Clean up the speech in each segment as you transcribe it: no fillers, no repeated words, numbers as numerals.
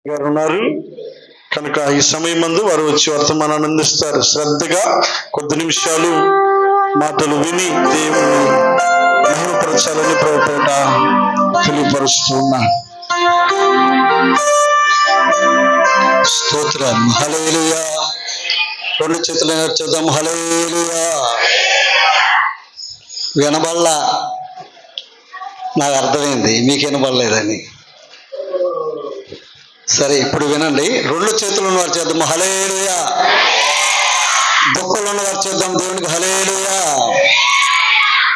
గారు ఉన్నారు కనుక ఈ సమయం మందు వారు వచ్చి వర్తమానాన్ని అందిస్తారు. శ్రద్ధగా కొద్ది నిమిషాలు మాటలు విని దేవుని మహిమపరచాలని ప్రభుపేట తెలియపరుస్తూ ఉన్నా. స్తోత్రం. హల్లెలూయా. రెండు చేతులు చేద్దాం. హల్లెలూయా. వినబడలా, నాకు అర్థమైంది మీకు వినబడలేదని. సరే, ఇప్పుడు వినండి. రెండు చేతులు ఉన్నవారు చేద్దాం హల్లెలూయా. దుఃఖంలో ఉన్నవారు చేద్దాం దేవునికి హల్లెలూయా.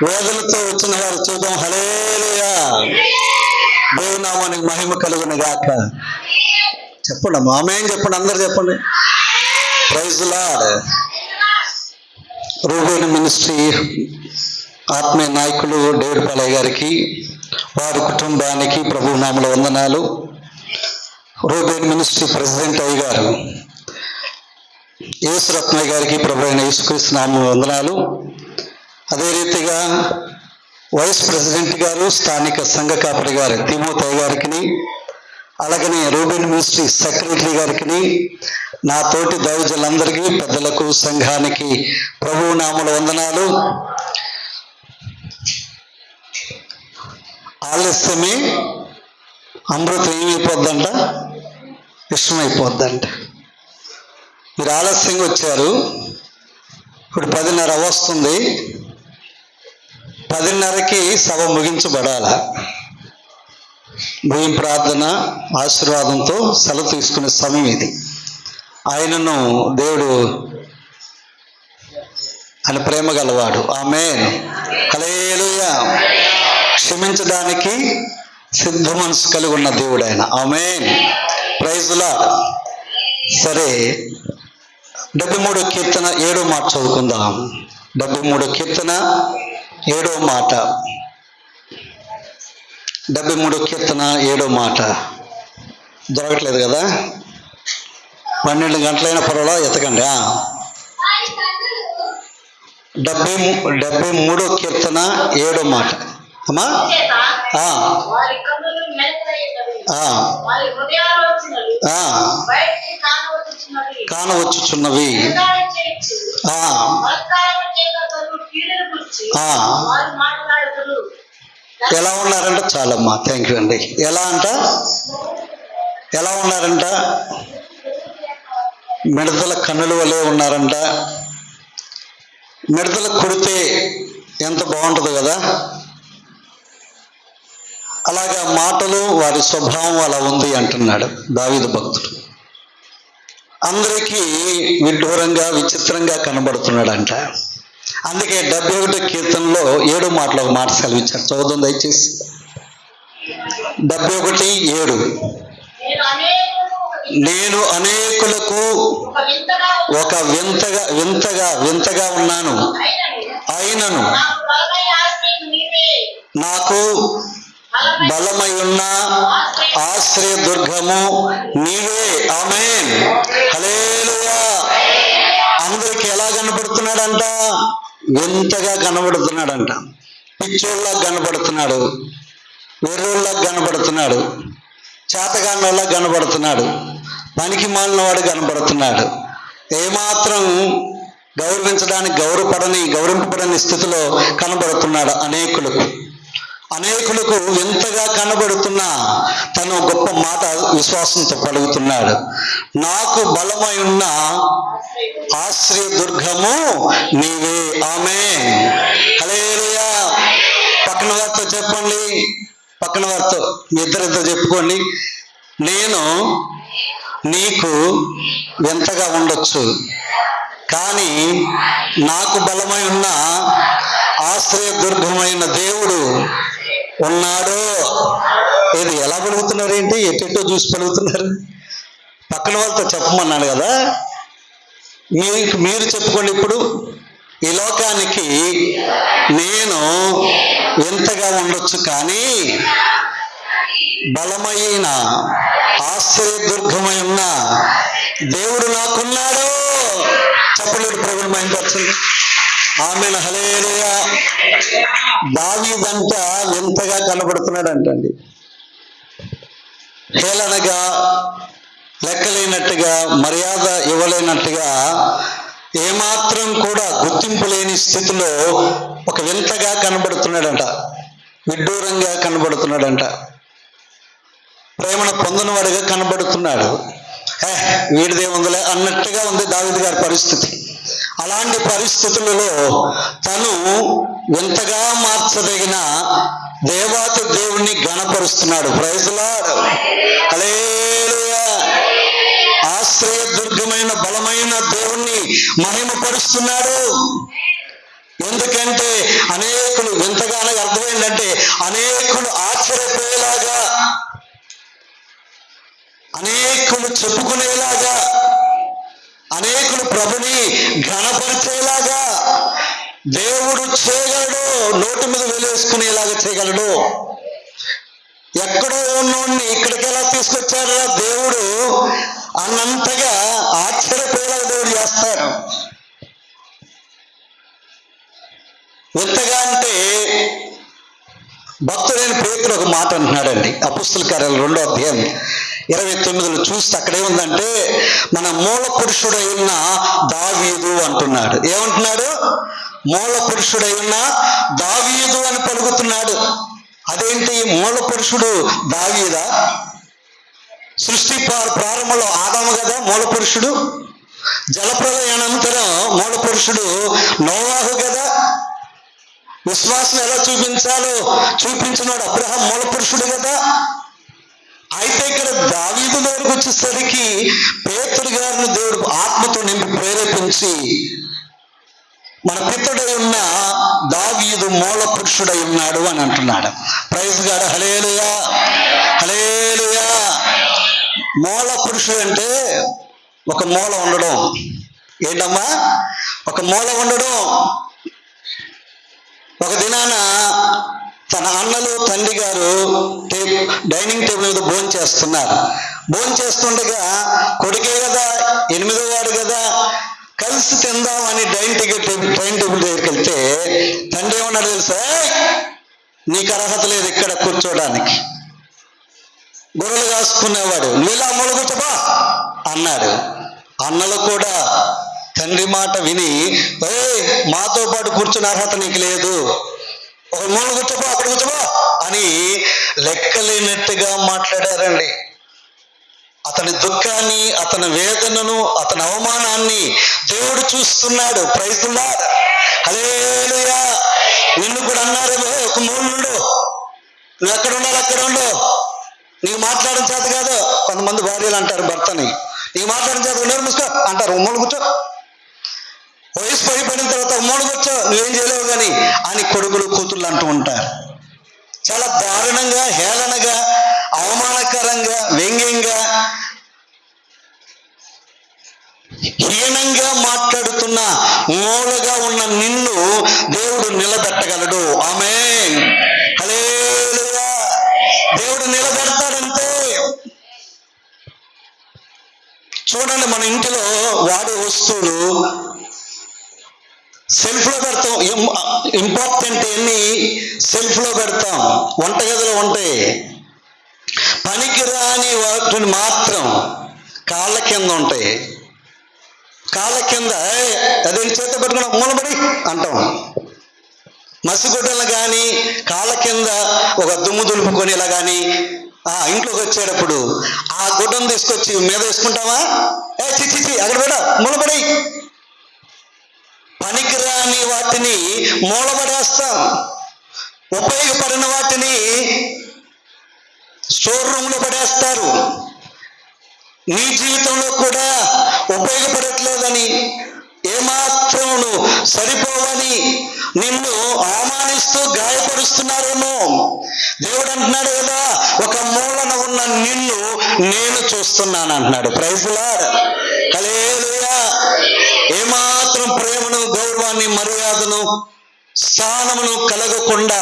వేదనతో వచ్చిన వారు చూద్దాం హల్లెలూయా. దేవుని నామానికి మహిమ కలుగును గాక. చెప్పండి అమ్మా, ఆమేన్ చెప్పండి, అందరు చెప్పండి. Praise lord. రూబేన్ మినిస్ట్రీ ఆత్మీయ నాయకులు డేవిడ్ పాలయ్య గారికి, వారి కుటుంబానికి ప్రభు నామములో వందనాలు. రూబేన్ మినిస్ట్రీ ప్రెసిడెంట్ అయ్య గారు యేసురత్నయ్య గారికి ప్రభు అయిన యేసుక్రీస్తు నామములో వందనాలు. అదే రీతిగా వైస్ ప్రెసిడెంట్ గారు స్థానిక సంఘ కాపరి గారు తిమోతయ్య గారికి, అలాగనే రూబేన్ మినిస్ట్రీ సెక్రటరీ గారికి, నా తోటి దైవజనులందరికీ, పెద్దలకు, సంఘానికి ప్రభు నామములో వందనాలు. ఆలస్యమే అమృతం ఏమైపోద్దంట, విషమైపోద్దంట. మీరు ఆలస్యంగా వచ్చారు. ఇప్పుడు 10:30 వస్తుంది. 10:30కి సభ ముగించబడాల. భూమి ప్రార్థన ఆశీర్వాదంతో సెలవు తీసుకునే సమయం ఇది. ఆయనను దేవుడు ఆయన ప్రేమ గలవాడు. ఆమేన్. హల్లెలూయా. క్షమించడానికి సిద్ధ మనసు కలిగి ఉన్న దేవుడు ఆయన. ఆమేన్. Praise lord. సరే, 73 కీర్తన 7వ మాట చదువుకుందాం. 73 కీర్తన 7వ మాట. 73 కీర్తన 7వ మాట. దొరకట్లేదు కదా? 12 గంటలైనా పర్వాలా, ఎత్తకండి. 73 కీర్తన 7వ మాట అమ్మా. కానవచ్చుచున్నవి. ఎలా ఉన్నారంట? చాలమ్మా, థ్యాంక్ యూ అండి. ఎలా ఉన్నారంట? మిడతల కన్నుల వలె ఉన్నారంట. మిడతల కొడితే ఎంత బాగుంటుంది కదా, అలాగా మాటలు వారి స్వభావం అలా ఉంది అంటున్నాడు దావీదు భక్తుడు. అందరికీ విడ్డూరంగా విచిత్రంగా కనబడుతున్నాడంట. అందుకే 71 కీర్తనలో 7వ మాటలో ఒక మాట సెలవిచ్చారు. చదువుతుంది దయచేసి. 71:7. నేను అనేకులకు ఒక వింతగా ఉన్నాను, అయినను నాకు బలమై ఉన్న ఆశ్రయ దుర్గము నీవే. ఆమేన్. హల్లెలూయా. అందరికి ఎలా కనబడుతున్నాడంట? వింతగా కనబడుతున్నాడంట. పిచ్చోళ్ళ కనబడుతున్నాడు, వెర్రోళ్ళ కనబడుతున్నాడు, చేతగానోళ్ళ కనబడుతున్నాడు, పనికి మాలిన వాడు కనబడుతున్నాడు. ఏమాత్రం గౌరవింపబడని స్థితిలో కనబడుతున్నాడు. అనేకులకు ఎంతగా కనబడుతున్నా తను గొప్ప మాట విశ్వాసంతో పలుకుతున్నాడు. నాకు బలమై ఉన్న ఆశ్రయ దుర్గము నీవే. ఆమేన్. హల్లెలూయా. పక్కన వారితో చెప్పండి, పక్కన వారితో ఇద్దరితో చెప్పుకోండి. నేను నీకు ఎంతగా ఉండొచ్చు, కానీ నాకు బలమై ఉన్న ఆశ్రయ దుర్గమైన దేవుడు ఉన్నాడు. ఇది ఎలా పలుకుతున్నారు ఏంటి? ఎట్టెట్టో చూసి పలుకుతున్నారు. పక్కన వాళ్ళతో చెప్పమన్నాను కదా, మీరు చెప్పుకోండి. ఇప్పుడు ఈ లోకానికి నేను ఎంతగా ఉండొచ్చు, కానీ బలమైన ఆశ్రయ దుర్గమై ఉన్న దేవుడు నాకున్నాడు. చెప్పలేడు ప్రభుని మహిమపరచండి. ఆమేన్. హల్లెలూయా. దావీదంట ఎంతగా కనబడుతున్నాడు అంటండి. హేళనగా లేనట్టుగా, మర్యాద ఇవ్వలేనట్టుగా, ఏమాత్రం కూడా గుర్తింపు లేని స్థితిలో ఒక వింతగా కనబడుతున్నాడంట, విడ్డూరంగా కనబడుతున్నాడంట, ప్రేమను పొందినవాడిగా కనబడుతున్నాడు. వీడిదే ఉందిలే అన్నట్టుగా ఉంది దావీదు గారి పరిస్థితి. అలాంటి పరిస్థితులలో తను వింతగా మార్చదగిన దేవాతి దేవుణ్ణి గణపరుస్తున్నాడు. ప్రైజ్ లార్డ్, హల్లెలూయా. ఆశ్రయదుర్గమైన బలమైన దేవుణ్ణి మహిమపరుస్తున్నాడు. ఎందుకంటే అనేకులు, వింతగానే అర్థమైందంటే అనేకులు ఆశ్చర్యపోయేలాగా, అనేకులు చెప్పుకునేలాగా, అనేకులు ప్రభుని ఘనపరిచేలాగా దేవుడు చేయగలడు. నోటి మీద వేలేసుకునేలాగా చేయగలడు. ఎక్కడో ఉన్నోడిని ఇక్కడికి ఎలా తీసుకొచ్చాడో దేవుడు అన్నంతగా ఆశ్చర్యపోయేలాగా దేవుడు చేస్తాడు. వింతగా అంటే భక్తుడైన పేతురు ఒక మాట అంటున్నాడండి. అపొస్తలుల కార్యాలు 2వ అధ్యాయం 29 చూస్తే అక్కడేముందంటే, మన మూల పురుషుడై ఉన్న దావీదు అంటున్నాడు. ఏమంటున్నాడు? మూల పురుషుడై ఉన్న దావీదు అని పలుకుతున్నాడు. అదేంటి మూల పురుషుడు దావీదా? సృష్టి ప్రారంభంలో ఆదాము కదా మూల పురుషుడు. జలప్రలయానంతరం మూల పురుషుడు నోవాహు కదా. విశ్వాసం ఎలా చూపించాలో చూపించినాడు అబ్రహాం మూల పురుషుడు కదా. అయితే ఇక్కడ దావీదు దగ్గరకు వచ్చేసరికి పేతురు గారిని దేవుడు ఆత్మతో నింపి ప్రేరేపించి, మన పితడై ఉన్న దావీదు మూల పురుషుడై ఉన్నాడు అని అంటున్నాడు. ప్రైజ్ గాడ్, హల్లెలూయా, హల్లెలూయా. మూల పురుషుడు అంటే ఒక మూల ఉండడం. ఏంటమ్మా? ఒక మూల ఉండడం. ఒక దినాన తన అన్నలు తండ్రి గారు డైనింగ్ టేబుల్ మీద భోజనం చేస్తుండగా కొడుకే కదా, 8వ వాడు కదా, కలిసి తిందామని డైనింగ్ టేబుల్ దగ్గరికి వెళ్తే తండ్రి ఏమన్నాడు తెలుసా? నీకు అర్హత లేదు ఇక్కడ కూర్చోడానికి. గొర్రెలు కాసుకునేవాడు, నీలా మూల కూర్చోబా అన్నాడు. అన్నలు కూడా తండ్రి మాట విని, మాతో పాటు కూర్చునే అర్హత నీకు లేదు, ఒక మూల కూర్చోబా, అక్కడ కూర్చోబా అని లెక్కలేనట్టుగా మాట్లాడారండి. అతని దుఃఖాన్ని, అతని వేదనను, అతని అవమానాన్ని దేవుడు చూస్తున్నాడు. ప్రైజ్ లార్డ్, హల్లెలూయా. నిన్ను కూడా అన్నారేమో, ఒక మూలుండు, నువ్వు ఎక్కడ ఉండాలి అక్కడ ఉండు, నీకు మాట్లాడడం చేత కాదు. కొంతమంది భార్యలు అంటారు భర్తని, నీకు మాట్లాడడం చేత ఉండరు ముసుకో అంటారు, మూల కూర్చో. వయసు పడిపోయిన తర్వాత మూల కూర్చో, నువ్వేం చేయలేవు కానీ అని కొడుకులు కూతుళ్ళు అంటూ ఉంటారు. చాలా దారుణంగా, హేళనగా, అవమానకరంగా, వ్యంగ్యంగా, హీనంగా మాట్లాడుతున్న మూలగా ఉన్న నిన్ను దేవుడు నిలబెట్టగలడు. ఆమేన్, హల్లెలూయా. దేవుడు నిలబెడతాడంటే చూడండి, మన ఇంటిలో వాడే వస్తువులు సెల్ఫ్ లో పెడతాం. ఇంపార్టెంట్ అన్ని సెల్ఫ్ లో పెడతాం. వంటగదిలో ఉంటాయి. పనికి రాని వాటిని మాత్రం కాళ్ళ కింద ఉంటాయి. కాళ్ళ కింద అదేంటి చేత పెట్టుకుని మూలబడి అంటాం. మసిగుడ్డలు కానీ కాళ్ళ కింద ఒక దుమ్ము దులుపుకొని ఇలా కానీ ఇంట్లోకి వచ్చేటప్పుడు ఆ గుడ్డను తీసుకొచ్చి మీద వేసుకుంటావా? చిచ్చి అక్కడ కూడా మూలబడి. పనికిరాని వాటిని మూలబడేస్తాం. ఉపయోగపడిన వాటిని స్టోర్ రూమ్ లో పడేస్తారు. నీ జీవితంలో కూడా ఉపయోగపడట్లేదని, ఏమాత్రం సరిపోవని నిన్ను అవమానిస్తూ గాయపరుస్తున్నారేమో. దేవుడు అంటున్నాడు కదా, ఒక మూలన ఉన్న నిన్ను నేను చూస్తున్నాను అంటున్నాడు. ప్రైజ్ లార్డ్, హల్లెలూయా. ఏమాత్రం ప్రేమను, గౌరవాన్ని, మర్యాదను, స్థానమును కలగకుండా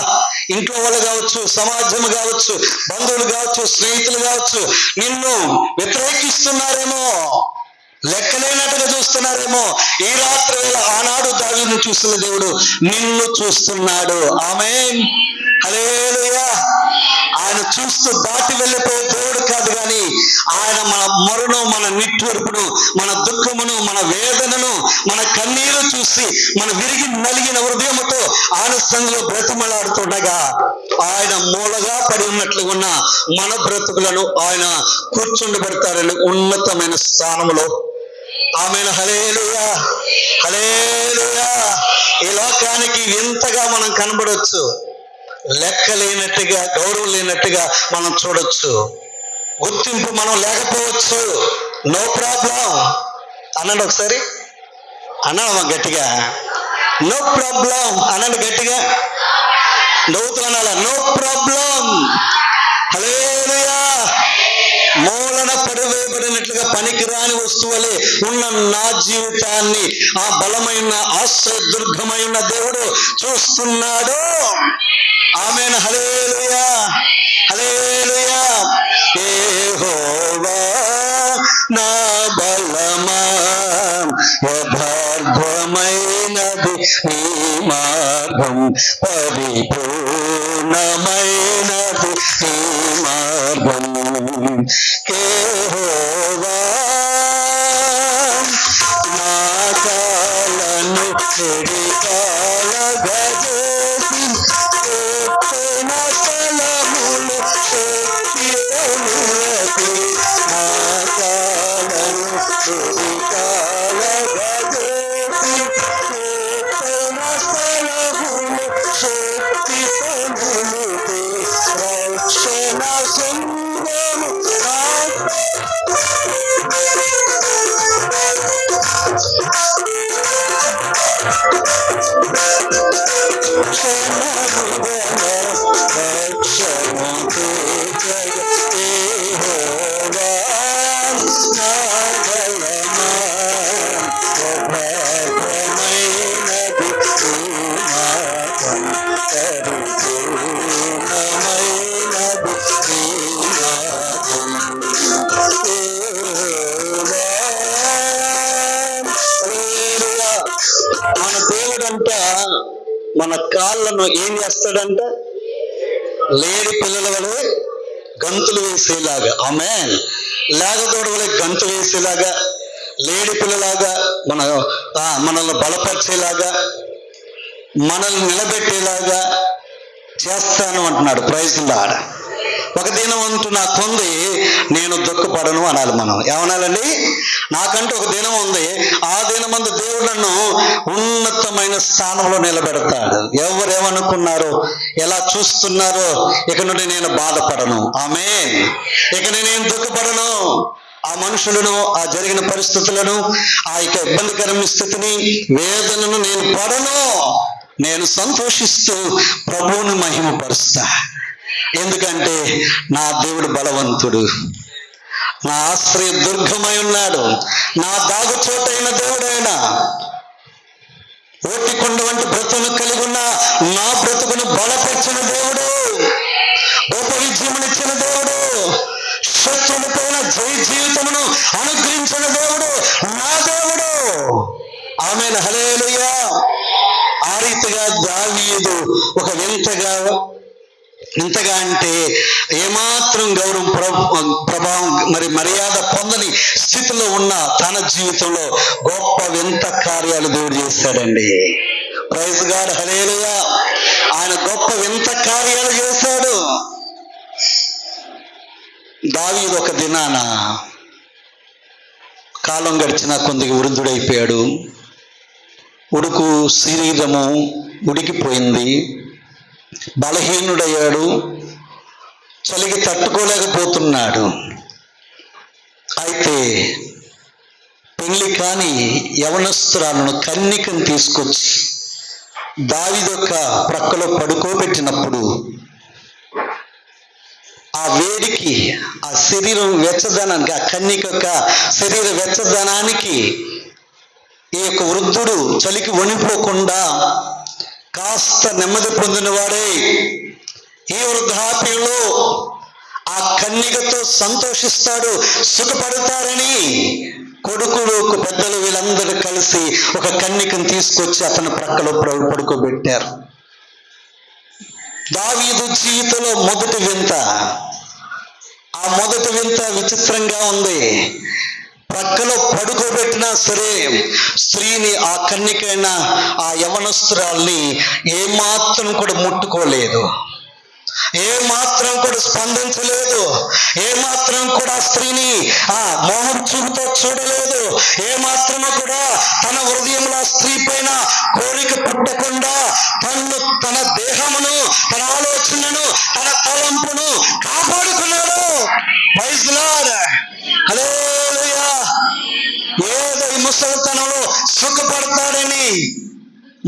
ఇంట్లో వాళ్ళు కావచ్చు, సమాజం కావచ్చు, బంధువులు కావచ్చు, స్నేహితులు కావచ్చు నిన్ను వ్యతిరేకిస్తున్నారేమో, లెక్కలేనట్టుగా చూస్తున్నారేమో. ఈ రాత్రి వేళ ఆనాడు దావీదును చూస్తున్న దేవుడు నిన్ను చూస్తున్నాడు. ఆమేన్, హల్లెలూయా. ఆయన చూస్తూ దాటి వెళ్ళిపోయే దేవుడు కాదు, కానీ ఆయన మన మొరను, మన నిట్టూర్పును, మన దుఃఖమును, మన వేదనను, మన కన్నీరు చూసి మన విరిగి నలిగిన హృదయముతో ఆయన సంఘంలో బ్రతిమలాడుతుండగా ఆయన మూలగా పడి ఉన్నట్లు ఉన్న మన బ్రతుకులను ఆయన కూర్చుండబెడతారని ఉన్నతమైన స్థానంలో. ఆమేన్. హల్లెలూయా, హల్లెలూయా. ఈ లోకానికి ఎంతగా మనం కనబడవచ్చు, లెక్క లేనట్టుగా, గౌరవం లేనట్టుగా మనం చూడొచ్చు, గుర్తింపు మనం లేకపోవచ్చు. నో ప్రాబ్లం అనండి ఒకసారి, అన్నామా గట్టిగా? నో ప్రాబ్లం అనండి గట్టిగా, నవ్వుతూ అనాలా? No problem. హల్లెలూయా. మూలన పడివేయబడినట్లుగా పనికిరాని వస్తువులే ఉన్న నా జీవితాన్ని ఆ బలమైన ఆశ్రయ దుర్గమైన దేవుడు చూస్తున్నాడు. ఆమేన్. హల్లెలూయా, హల్లెలూయా. యెహోవా నా బలమా, యథార్థమైనది నీ మార్గం, పరిపూర్ణమైనది నీ మార్గం. యెహోవా నా కాళ్ళను చెడికాల గజేసి ఎత్తైన స్థలములు శక్తితో నిలపి, నా కాళ్ళను చెడికాల గజేసి ఎత్తైన స్థలములు శక్తితో నిలిపి, రక్షణ శృంగము మన దేవుడంట మన కాళ్ళను ఏం చేస్తాడంట? లేడి పిల్లల వలె గంతులు వేసేలాగా, ఆమేన్, లేగదోడ వలె గంతు వేసేలాగా, లేడి పిల్లలాగా మనల్ని బలపరిచేలాగా, మనల్ని నిలబెట్టేలాగా చేస్తాను అంటున్నాడు. Praise Lord. ఒక దినం అంటూ నాకుంది, నేను దుఃఖపడను అనాలి. మనం ఏమనాలండి? నాకంటూ ఒక దినం ఉంది, ఆ దినమందు దేవుడు నన్ను ఉన్నతమైన స్థానంలో నిలబెడతాడు. ఎవరేమనుకున్నారో, ఎలా చూస్తున్నారో, ఇక నుండి నేను బాధపడను. ఆమేన్. ఇక నేనేం దుఃఖపడను. ఆ మనుషులను, ఆ జరిగిన పరిస్థితులను, ఆ ఇబ్బందికరమైన స్థితిని, వేదనను నేను పడను. నేను సంతోషిస్తూ ప్రభువుని మహిమపరుస్తా. ఎందుకంటే నా దేవుడు బలవంతుడు, నా ఆశ్రయ దుర్గమై ఉన్నాడు, నా దాగుచోటైన దేవుడైన, ఓటికొండ వంటి బ్రతుకును కలిగి ఉన్న నా బ్రతుకును బలపరిచిన దేవుడు, గొప్ప విజయమునిచ్చిన దేవుడు, శత్రువులపైన జయ జీవితమును అనుగ్రహించిన దేవుడు నా దేవుడు. ఆమేన్. హల్లెలూయా. ఆ రీతిగా దావీదు ఒక ఇంతగా అంటే ఏమాత్రం గౌరవం, ప్రభావం, మర్యాద పొందని స్థితిలో ఉన్న తన జీవితంలో గొప్ప వింత కార్యాలు దేవుడు చేశాడండి. Praise God. హల్లెలూయా. ఆయన గొప్ప వింత కార్యాలు చేశాడు. దావీదు ఒక దినాన కాలం గడిచిన కొద్దిగా వృద్ధుడైపోయాడు. ఉడుకు శరీరము ఉడికిపోయింది, బలహీనుడయ్యాడు, చలికి తట్టుకోలేకపోతున్నాడు. అయితే పెళ్లి కాని యవనస్తురాలను, కన్నికను తీసుకొచ్చి దావీదు యొక్క ప్రక్కలో పడుకోబెట్టినప్పుడు ఆ వేడికి, ఆ శరీరం వెచ్చదనానికి, ఆ కన్నిక యొక్క శరీర వెచ్చదనానికి ఈ యొక్క వృద్ధుడు చలికి వణిపోకుండా కాస్త నెమ్మది పొందిన వాడే ఈ వృద్ధాప్యంలో ఆ కన్నికతో సంతోషిస్తాడు, సుఖపడతారని కొడుకులు, పెద్దలు వీళ్ళందరూ కలిసి ఒక కన్నికను తీసుకొచ్చి అతని ప్రక్కలో పడుకోబెట్టారు. దావీదు జీవితంలో మొదటి వింత. ఆ మొదటి వింత విచిత్రంగా ఉంది. ప్రక్కలో పడుకోబెట్టినా సరే స్త్రీని, ఆ కన్యకైన ఆ యవనస్తురాల్ని ఏమాత్రం కూడా ముట్టుకోలేదు, ఏమాత్రం కూడా స్పందించలేదు, ఏమాత్రం కూడా స్త్రీని ఆ మోహం చూపుతో చూడలేదు, ఏమాత్రము కూడా తన హృదయంలో స్త్రీ పైన కోరిక పుట్టకుండా తన దేహమును, తన ఆలోచనను, తన తలంపును కాపాడుకున్నాడు. Praise the lord. హల్లెలూయా. ఏదో ఈ ముసలితనంలో సుఖపడతాడని,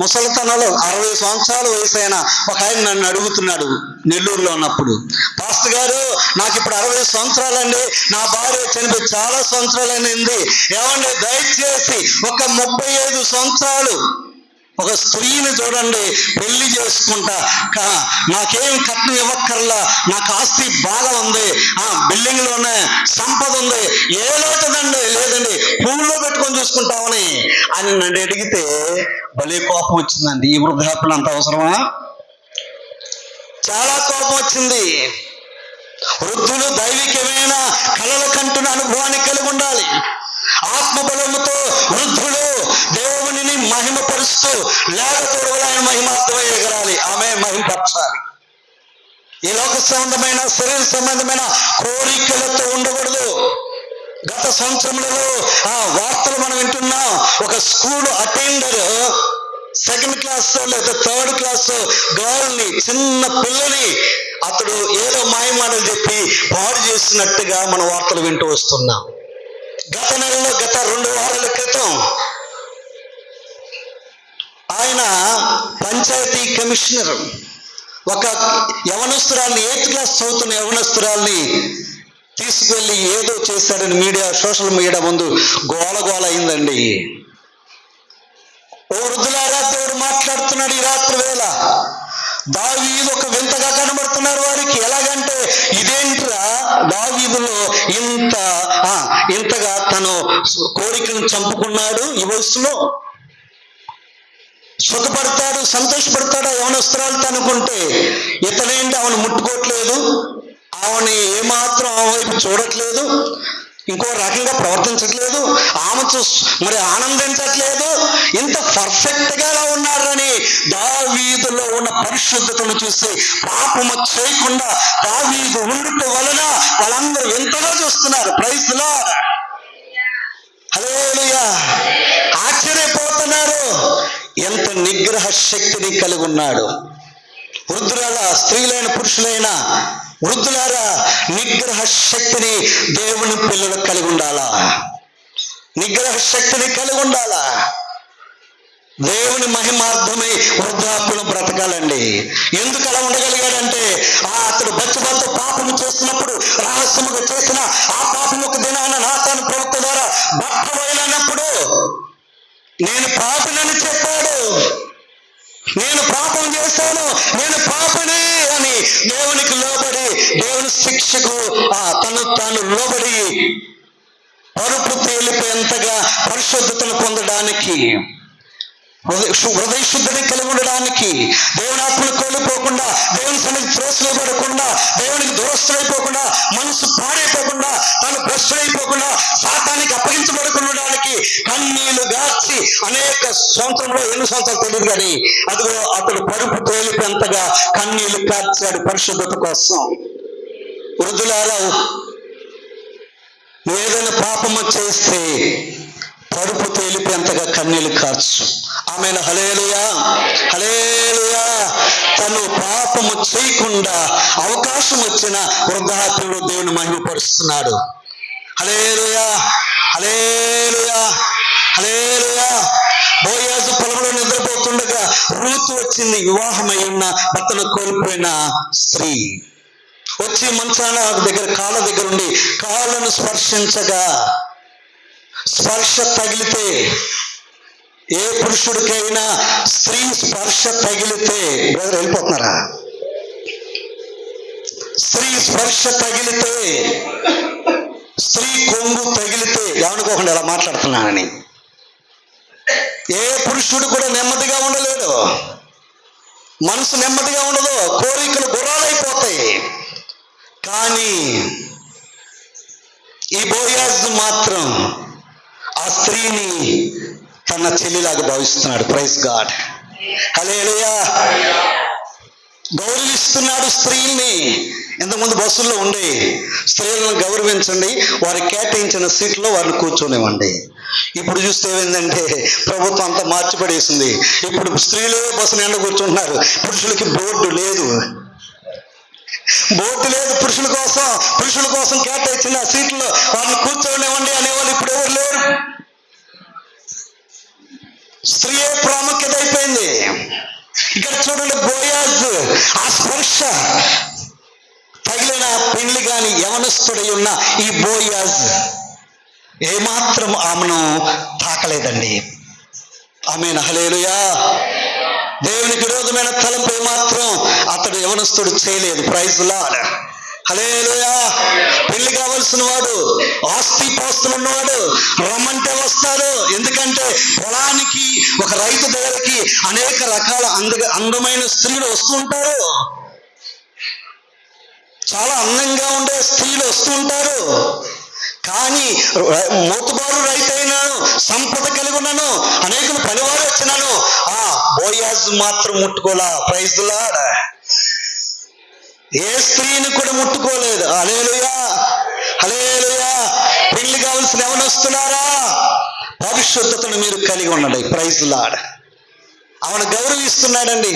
ముసలితనంలో 60 సంవత్సరాల వయసు అయిన ఒక ఆయన నన్ను అడుగుతున్నాడు నెల్లూరులో ఉన్నప్పుడు, పాస్టర్ గారు నాకు ఇప్పుడు 60 సంవత్సరాలండి, నా భార్య చనిపోయి చాలా సంవత్సరాలైంది, ఏమండి దయచేసి ఒక 35 సంవత్సరాలు ఒక స్త్రీని చూడండి, పెళ్లి చేసుకుంటా, నాకేం కట్నం ఇవ్వక్కర్లా, నాకు ఆస్తి బాగా ఉంది, బిల్డింగ్లోనే సంపద ఉంది, ఏ లోటుదండి లేదండి, పువ్వుల్లో పెట్టుకొని చూసుకుంటామని అని నన్ను అడిగితే భలే కోపం వచ్చిందండి. ఈ వృద్ధాప్యం అంత అవసరమా? చాలా కోపం వచ్చింది. వృద్ధులు దైవికమైన కలలు కంటున్న అనుభవాన్ని కలిగి ఉండాలి. ఆత్మబలముతో వృద్ధులు దేవునిని మహిమపరుస్తూ లేకపోవడం ఆయన మహిమార్థమై ఎగరాలి, ఆమె మహిమపరచాలి. ఈ లోక సంబంధమైన శరీర సంబంధమైన కోరికలతో ఉండకూడదు. గత సంవత్సరంలో ఆ వార్తలు మనం వింటున్నాం. ఒక స్కూల్ అటెండర్ 2nd క్లాస్ లేదా 3rd క్లాస్ గర్ల్ని, చిన్న పిల్లని అతడు ఏదో మాయమాటలు చెప్పి పాడు చేసినట్టుగా మన వార్తలు వింటూ వస్తున్నాం. గత నెలలో, గత 2 వారాల క్రితం ఆయన పంచాయతీ కమిషనర్ ఒక యవనస్తురాల్ని, 8th క్లాస్ చదువుతున్న యవనస్తురాల్ని తీసుకెళ్ళి ఏదో చేశాడని సోషల్ మీడియా ముందు గోల అయిందండి. ఓ వృద్ధులారా, దేవుడు మాట్లాడుతున్నాడు ఈ రాత్రి వేళ. దావీదు ఒక వింతగా కనబడుతున్నారు వారికి. ఎలాగంటే, ఇదేంట్రా దావీదులో ఇంతగా తను కోరికను చంపుకున్నాడు, ఈ వయసులో సుఖపడతాడు, సంతోషపడతాడు యవనస్తురాలు అనుకుంటే, ఇతనేంటి ఆమెను ముట్టుకోవట్లేదు, ఆమెని ఏమాత్రం ఆమె వైపు చూడట్లేదు, ఇంకో రకంగా ప్రవర్తించట్లేదు, ఆమెతో మరి ఆనందించట్లేదు. ఇంత పర్ఫెక్ట్ గా ఉన్నారని దావీదులో ఉన్న పరిశుద్ధతను చూసి పాపము చేయకుండా దావీదు ఉండుట వలన వాళ్ళందరూ ఎంతగా చూస్తున్నారు. Praise the lord. హల్లెలూయా. ఆశ్చర్యపోతున్నారు, ఎంత నిగ్రహ శక్తిని కలిగి ఉన్నాడు. వృద్ధురాల, స్త్రీలైన పురుషులైన వృద్ధులారా, నిగ్రహ శక్తిని దేవుని పిల్లలు కలిగి ఉండాలా, నిగ్రహ శక్తిని కలిగి ఉండాలా. దేవుని మహిమార్థమై వృద్ధాప్యం బ్రతకాలండి. ఎందుకు అలా ఉండగలిగాడంటే, అతడు బచ్చబతో పాపము చేస్తున్నప్పుడు, రహస్యముగా చేసిన ఆ పాపముకు దినాన నాతాను ప్రవక్త ద్వారా బట్టబయలైనప్పుడు నేను పాపినని చెప్పాడు. నేను పాపం చేశాను, నేను పాపిని అని దేవునికి లోబడి, దేవుని శిక్షకు తాను లోబడి పరుపు తేలిపోయేంతగా పరిశుద్ధతను పొందడానికి, హృదయ శుద్ధిని కలిగి ఉండడానికి, దేవుని ఆత్మను కోల్పోకుండా, దేవుని సన్నిధి త్రోసివేయబడకుండా, దేవునికి దూరస్తులైపోకుండా, మనసు పాడైపోకుండా, తాను భ్రష్టుడైపోకుండా, సాతానికి అప్పగించబడకుండడానికి కన్నీళ్లు గార్చి అనేక సంవత్సరంలో, ఎన్ని సంవత్సరాలు తెలియదు కానీ, అదిగో అతడు పరుపు తేలిపోయేంతగా కన్నీళ్లు కార్చాడు పరిశుద్ధత కోసం. వృద్ధులారా, నువ్వేదైనా పాపము చేస్తే పరుపు తేలిపోయేంతగా కన్నీళ్లు కార్చు. ఆమెను హల్లెలూయా, హల్లెలూయా. తను పాపము చేయకుండా అవకాశం వచ్చిన వృద్ధాప్యంలో దేవుని మహిమపరుస్తున్నాడు. హల్లెలూయా, హల్లెలూయా, హల్లెలూయా. బోయాజు పొలంలో నిద్రపోతుండగా రూతు వచ్చింది, వివాహమై ఉన్న భర్తను కోల్పోయిన స్త్రీ వచ్చి మంచాన దగ్గర, కాళ్ళ దగ్గర ఉండి కాళ్ళను స్పర్శించగా, స్పర్శ తగిలితే, ఏ పురుషుడికైనా స్త్రీ స్పర్శ తగిలితే, బ్రదర్ వెళ్ళిపోతున్నారా, స్త్రీ స్పర్శ తగిలితే, స్త్రీ కొంగు తగిలితే, ఏమనుకోకుండా ఎలా మాట్లాడుతున్నానని, ఏ పురుషుడు కూడా నెమ్మదిగా ఉండలేడు. మనసు నెమ్మదిగా ఉండదు, కోరికలు గుర్రాలైపోతాయి. కానీ ఈ బోయాజు మాత్రం ఆ స్త్రీని తన చెల్లిలాగా భావిస్తున్నాడు. ప్రైజ్ గాడ్, హల్లెలూయా. గౌరవిస్తున్నాడు స్త్రీల్ని. ఇంతకుముందు బస్సుల్లో ఉండే స్త్రీలను గౌరవించండి, వారికి కేటాయించిన సీట్లో వారిని కూర్చోనివ్వండి. ఇప్పుడు చూస్తే ఏమైందంటే ప్రభుత్వం అంతా మార్చిపడేసింది. ఇప్పుడు స్త్రీలే బస్సు నిండా కూర్చుంటున్నారు. పురుషులకి బోర్డు లేదు, పురుషుల కోసం కేటాయించిన సీట్లో వారిని కూర్చోనివ్వండి అనేవాళ్ళు ఇప్పుడు ఎవరు లేరు. స్త్రీయే ప్రాముఖ్యత అయిపోయింది. ఇక్కడ చూడండి, బోయాజ్ ఆ స్పర్శ తగిలిన పెళ్లి కాని యవనస్తుడై ఉన్న ఈ బోయాజ్ ఏమాత్రం ఆమెను తాకలేదండి. ఆమేన్, హల్లెలూయా. దేవునికి విరోధమైన తలంపు ఏమాత్రం అతడు యవనస్తుడు చేయలేదు. ప్రైజ్ లార్డ్, హల్లెలూయా. పెళ్లి కావలసిన వాడు, ఆస్తి పాస్తులు ఉన్నవాడు రమ్మంటే వస్తాడు. ఎందుకంటే పొలానికి ఒక రైతు దగ్గరికి అనేక రకాల అందమైన స్త్రీలు వస్తుంటారు, చాలా అందంగా ఉండే స్త్రీలు వస్తుంటారు. కానీ మోతుబారు రైతు అయినాను, సంపద కలిగి ఉన్నాను, అనేకులు పనివారు వచ్చినాను, ఆ బోయాజ్ మాత్రం ముట్టుకోలా. Praise lord. ఏ స్త్రీని కూడా ముట్టుకోలేదు. హల్లెలూయా, హల్లెలూయా. పెళ్లి కావాల్సిన యవనస్తులారా, పరిశుద్ధతను మీరు కలిగి ఉండండి. Praise Lord. ఆమెను గౌరవిస్తున్నాడండి.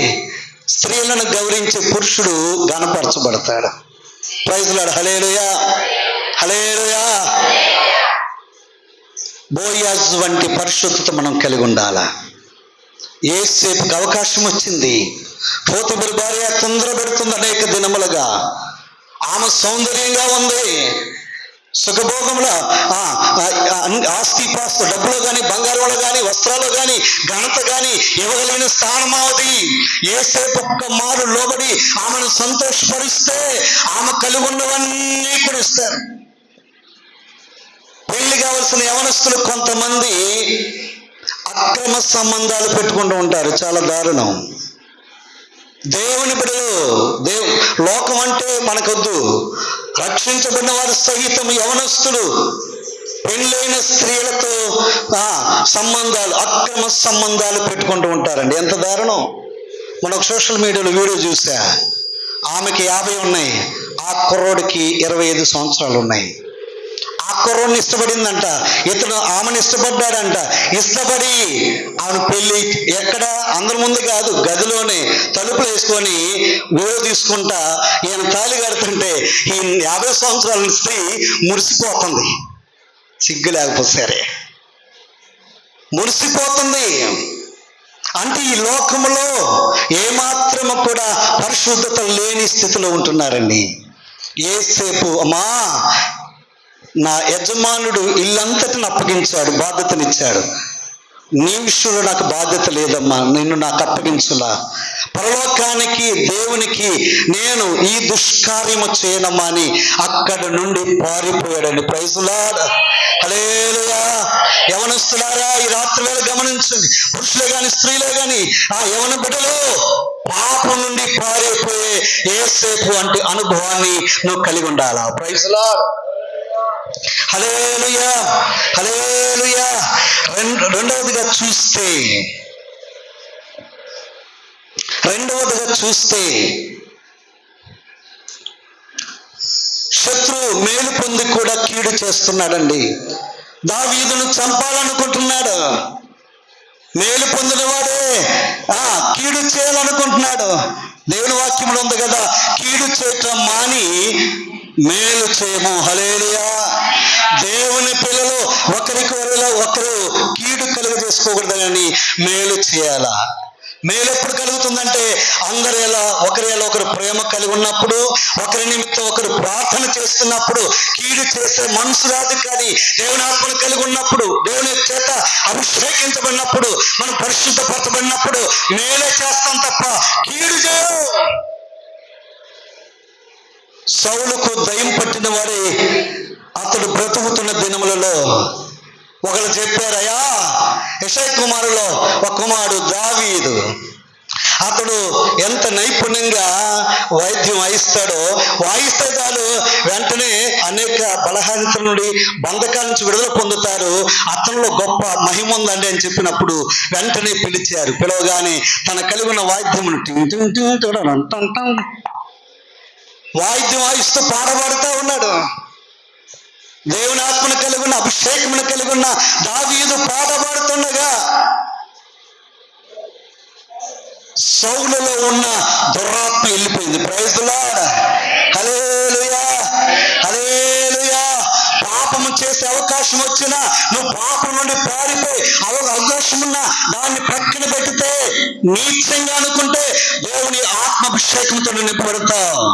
స్త్రీలను గౌరవించే పురుషుడు గణపరచబడతాడు. ప్రైజ్ లార్డ్, హల్లెలూయా, హల్లెలూయా. బోయాజ్ వంటి పరిశుద్ధత మనం కలిగి ఉండాలా. యేసేపుకి అవకాశం వచ్చింది. పోతీఫరు భార్య తొందర పెడుతుంది అనేక దినములుగా. ఆమె సౌందర్యంగా ఉంది, సుఖభోగంలో ఆస్తి పాస్తు డబ్బులో కానీ బంగారంలో కానీ వస్త్రాలు కానీ ఘనత కానీ ఇవ్వగలిగిన స్థానమావది. యేసేపు ఒక్క మారు లోబడి ఆమెను సంతోషపరిస్తే ఆమె కలిగి ఉన్నవన్నీ కూడా ఇస్తారు. పెళ్లి కావలసిన యవనస్తులు కొంతమంది అక్రమ సంబంధాలు పెట్టుకుంటూ ఉంటారు. చాలా దారుణం. దేవుని బిడ్డలు, లోకం అంటే మనకొద్దు. రక్షించబడిన వారు సహితం యవనస్తులు పెళ్ళైన స్త్రీలతో సంబంధాలు, అక్రమ సంబంధాలు పెట్టుకుంటూ ఉంటారండి. ఎంత దారుణం. మన సోషల్ మీడియాలో వీడియో చూసా. ఆమెకి 50 ఉన్నాయి, ఆ కుర్రోడికి 25 సంవత్సరాలు ఉన్నాయి. ఆ కుర్రోడిని ఇష్టపడిందంట, ఇతను ఆమెను ఇష్టపడ్డాడంట. ఇష్టపడి ఆమెను పెళ్లి ఎక్కడ, అందరి ముందు కాదు, గదిలోనే తలుపులు వేసుకొని వీడియో తీసుకుంటా ఈయన తాళి కడుతుంటే ఈ 50 సంవత్సరాల స్త్రీ మురిసిపోతుంది. సిగ్గు లేకపోతే సరే, మురిసిపోతుంది. అంటే ఈ లోకంలో ఏమాత్రము కూడా పరిశుద్ధత లేని స్థితిలో ఉంటున్నారండి. యేసేపు, అమ్మా నా యజమానుడు ఇల్లంతటిని అప్పగించాడు, బాధ్యతనిచ్చాడు, నీ విషయంలో నాకు బాధ్యత లేదమ్మా, నిన్ను నాకు అప్పగించులా, పరలోకానికి దేవునికి నేను ఈ దుష్కార్యము చేయనమ్మా అని అక్కడ నుండి పారిపోయాడండి. ప్రైజ్ లార్డ్, హల్లెలూయా. యవనస్తులారా, ఈ రాత్రి వేళ గమనించండి. పురుషులే కానీ స్త్రీలే కానీ ఆ యవన బిడ్డలు పాపం నుండి పారిపోయే యేసేపు వంటి అనుభవాన్ని నువ్వు కలిగి ఉండాలా. ప్రైజ్ లార్డ్, హల్లెలూయా, హల్లెలూయా. రెండవదిగా చూస్తే శత్రువు మేలు పొంది కూడా కీడు చేస్తున్నాడండి. దావీదును చంపాలనుకుంటున్నాడు. మేలు పొందిన వాడే కీడు చేయాలనుకుంటున్నాడు. దేవుని వాక్యంలో ఉంది కదా, కీడు చేయటం మాని మేలు చేయము. హల్లెలూయా. దేవుని పిల్లలు ఒకరు కీడు కలుగజేసుకోకూడదని మేలు చేయాలా. మేలు ఎప్పుడు కలుగుతుందంటే అందరు ఒకరు ప్రేమ కలిగి ఉన్నప్పుడు, ఒకరి నిమిత్తం ఒకరు ప్రార్థన చేస్తున్నప్పుడు, కీడు చేసే మనసు రాదు. కానీ దేవుని ఆత్మను కలిగి ఉన్నప్పుడు, దేవుని చేత అభిషేకించబడినప్పుడు, మనం పరిశుద్ధపరచబడినప్పుడు మేలే చేస్తాం తప్ప కీడు చేయు. సౌలుకు దయ్యం పట్టిన వాడే అతడు బ్రతుకుతున్న దినములలో ఒకరు చెప్పారయ్యా, యెషయా కుమారులో ఒక కుమారుడు దావీదు, అతడు ఎంత నైపుణ్యంగా వైద్యం వాయిస్తే చాలు వెంటనే అనేక బలహీనతల నుండి బంధకాల నుంచి విడుదల పొందుతారు. అతనిలో గొప్ప మహిమ ఉందండి అని చెప్పినప్పుడు వెంటనే పిలిచారు. పిలవగానే తన కలిగి ఉన్న వాయిద్యమును వాయిద్యం వాయిస్తూ పాడబడుతూ ఉన్నాడు. దేవుని ఆత్మను కలిగి ఉన్న, అభిషేకమును కలిగి ఉన్న దావీదు పాడబడుతుండగా సౌలులో ఉన్న దురాత్మ వెళ్ళిపోయింది. Praise the lord. హల్లెలూయా, హల్లెలూయా. పాపము చేసే అవకాశం వచ్చినా నువ్వు పాపం నుండి పారిపోయి అవకాశం ఉన్నా దాన్ని పక్కన పెట్టితే, నీచంగా అనుకుంటే దేవుని ఆత్మాభిషేకంతో నింపబడతావు.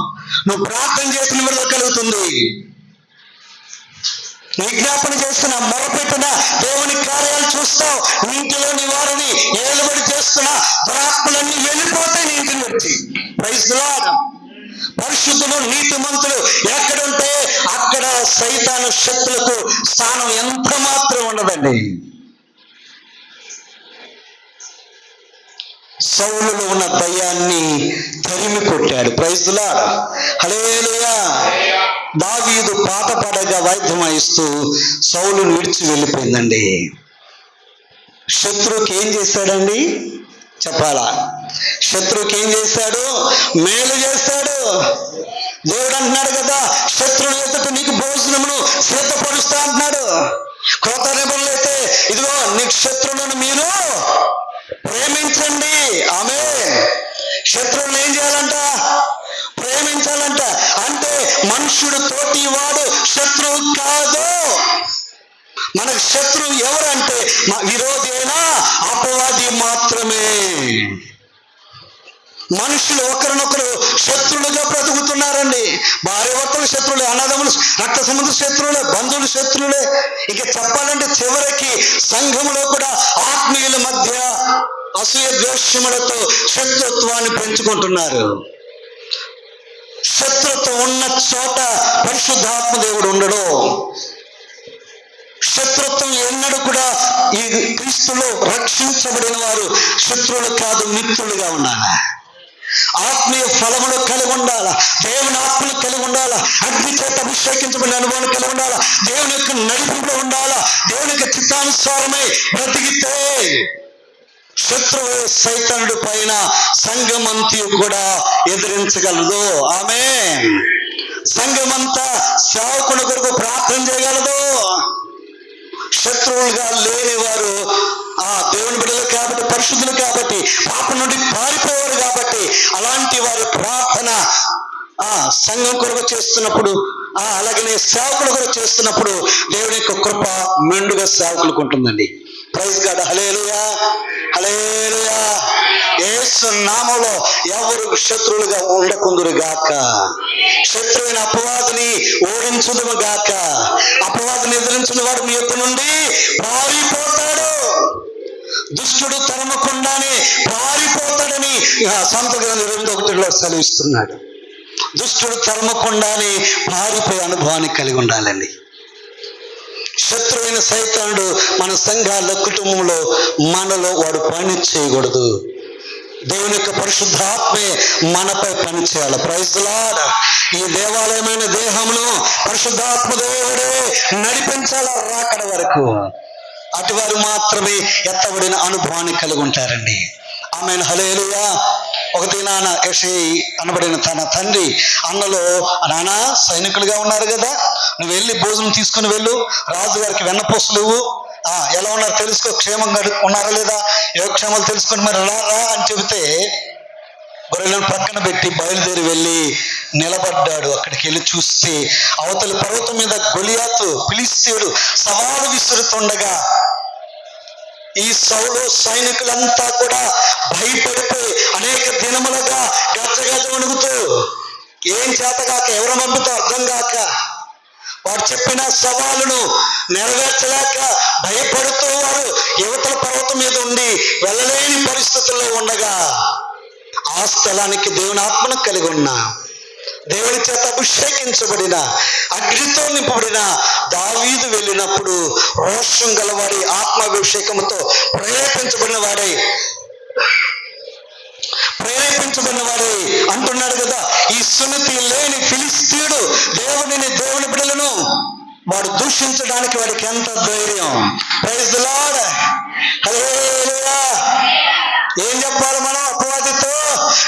నువ్వు ప్రార్థన చేసిన విడుదల కలుగుతుంది. విజ్ఞాపన చేస్తున్న, మొరపెట్టిన దేవుని కార్యాలు చూస్తావు. ఇంటిలోని వారిని ఏలుబడి చేస్తున్న దురాత్మలన్నీ వెళ్ళిపోతాయి నీ ఇంటిని వచ్చి. Praise the Lord. పరిశుద్ధులు, నీతిమంతులు ఎక్కడుంటే అక్కడ సైతాను శక్తులకు స్థానం ఎంత మాత్రం ఉండదండి. సౌలులో ఉన్న దయ్యాన్ని తరిమి కొట్టాడు. Praise the lord. హల్లెలూయా. దావీదు పాట పాడగా వాయిద్యం వాయిస్తూ సౌలును విడిచి వెళ్ళిపోయిందండి. శత్రువుకి ఏం చేశాడండి చెప్పాలా? శత్రువుకి ఏం చేశాడు? మేలు చేస్తాడు. దేవుడు అంటున్నాడు కదా, శత్రువుల ఎదుట నీకు భోజనమును సిద్ధపరుస్తా అంటున్నాడు. కొత్త నిబంధనలు అయితే ఇదిగో నీకు శత్రువులను మీరు ప్రేమించండి. ఆమేన్. శత్రువులను ఏం చేయాలంట? ప్రేమించాలంట. అంటే మనుష్యుడు తోటి వాడు శత్రువు కాదు. మనకు శత్రువు ఎవరంటే విరోధి అయినా అపవాది మాత్రమే. మనుషులు ఒకరినొకరు శత్రువులుగా బ్రతుకుతున్నారండి. భార్య భర్తలు శత్రువులే, అన్నదమ్ములు, రక్త సంబంధ శత్రువులే, బంధువులు శత్రువులే. ఇక చెప్పాలంటే చివరికి సంఘములో కూడా ఆత్మీయుల మధ్య అసూయ ద్వేషములతో శత్రుత్వాన్ని పెంచుకుంటున్నారు. శత్రుత్వం ఉన్న చోట పరిశుద్ధాత్మ దేవుడు ఉండడు. శత్రుత్వం ఎన్నడూ కూడా ఈ క్రీస్తులో రక్షించబడిన వారు శత్రువులు కాదు, మిత్రులుగా ఉండాలి. ఆత్మీయ ఫలములు కలిగి ఉండాలా. దేవుని ఆత్మను కలిగి ఉండాలా. అగ్ని చేత అభిషేకించబడిన అనుభవం కలిగి ఉండాలా. దేవుని యొక్క నడిపింపులో ఉండాలా. దేవుని యొక్క చిత్తానుసారమై బ్రతికితే శత్రువు సైతానుడి పైన సంఘమంతా కూడా ఎదిరించగలదు. ఆమేన్. సంఘమంతా సేవకుని కొరకు ప్రార్థన చేయగలదు. శత్రువులుగా లేని వారు దేవుని బిడ్డలు కాబట్టి, పరిశుద్ధులు కాబట్టి, పాపం నుండి పారిపోయారు కాబట్టి, అలాంటి వారి ప్రార్థన సంఘం కొరకు చేస్తున్నప్పుడు, అలాగనే సేవకుల కొరకు చేస్తున్నప్పుడు దేవుని యొక్క కృప మెండుగా సేవకులకు ఉంటుందండి. Praise God. హల్లెలూయా, హల్లెలూయా. యేసు నామములో ఎవరు శత్రువులుగా ఉండకుందురు గాక. శత్రువైన అపవాదిని ఓడించుదుము గాక. అపవాదిని ఎదిరించిన వాడు మీ యొక్క నుండి పారిపోతాడు. దుష్టుడు తరమకుండానే పారిపోతాడని సంత గ్రంథం 2:1 సెలవిస్తున్నాడు. దుష్టుడు తరమకుండానే పారిపోయే అనుభవాన్ని కలిగి ఉండాలండి. శత్రువైన సైతానుడు మన సంఘాల్లో, కుటుంబంలో, మనలో వాడు పని చేయకూడదు. దేవుని యొక్క పరిశుద్ధాత్మే మనపై పని చేయాలి. Praise the Lord. ఈ దేవాలయమైన దేహమును పరిశుద్ధాత్మ దేవుడే నడిపించాలి రాకడ వరకు. అటువారు మాత్రమే ఎత్తబడిన అనుభవాన్ని కలిగి ఉంటారండి. ఆమేన్. హల్లెలూయా. ఒకటి నాన్న యెషయి అనబడిన తన తండ్రి అన్నలో, నాన్న సైనికులుగా ఉన్నారు కదా, నువ్వు వెళ్ళి భోజనం తీసుకుని వెళ్ళు, రాజుగారికి వెన్నపూసలు ఇవ్వు, ఎలా ఉన్నారు తెలుసుకో, క్షేమంగా ఉన్నారా లేదా, యోగక్షేమాలు తెలుసుకొని మరి రా అని చెబితే గొర్రెలను ప్రక్కన పెట్టి బయలుదేరి వెళ్ళి నిలబడ్డాడు. అక్కడికి వెళ్ళి చూస్తే అవతలి పర్వతం మీద గొలియాతు ఫిలిష్తీయుడు సవాలు విసురుతుండగా ఈ సౌలు సైనికులంతా కూడా భయపడిపోయి అనేక దినములుగా గజగజ వణుకుతూ, ఏం చేతగాక, ఎవరు పంపుతో అర్థం కాక, వాడు చెప్పిన సవాలును నెరవేర్చలేక భయపడుతూ వారు యువతల పర్వతం మీద ఉండి వెళ్ళలేని పరిస్థితుల్లో ఉండగా, ఆ స్థలానికి దేవుని ఆత్మను కలిగి ఉన్న, దేవుని చేత అభిషేకించబడిన, అగ్నితో నింపబడిన దావీదు వెళ్ళినప్పుడు రోషం గలవాడి, ఆత్మాభిషేకంతో ప్రేరేపించబడిన వాడై ప్రేరేపించబడిన వాడే అంటున్నాడు కదా. ఈ సున్నతి లేని ఫిలిస్తీయుడు దేవుని బిడ్డలను వాడు దూషించడానికి వాడికి ఎంత ధైర్యం. Praise the lord. హల్లెలూయా. ఏం చెప్పాలి మనం అపవాదితో?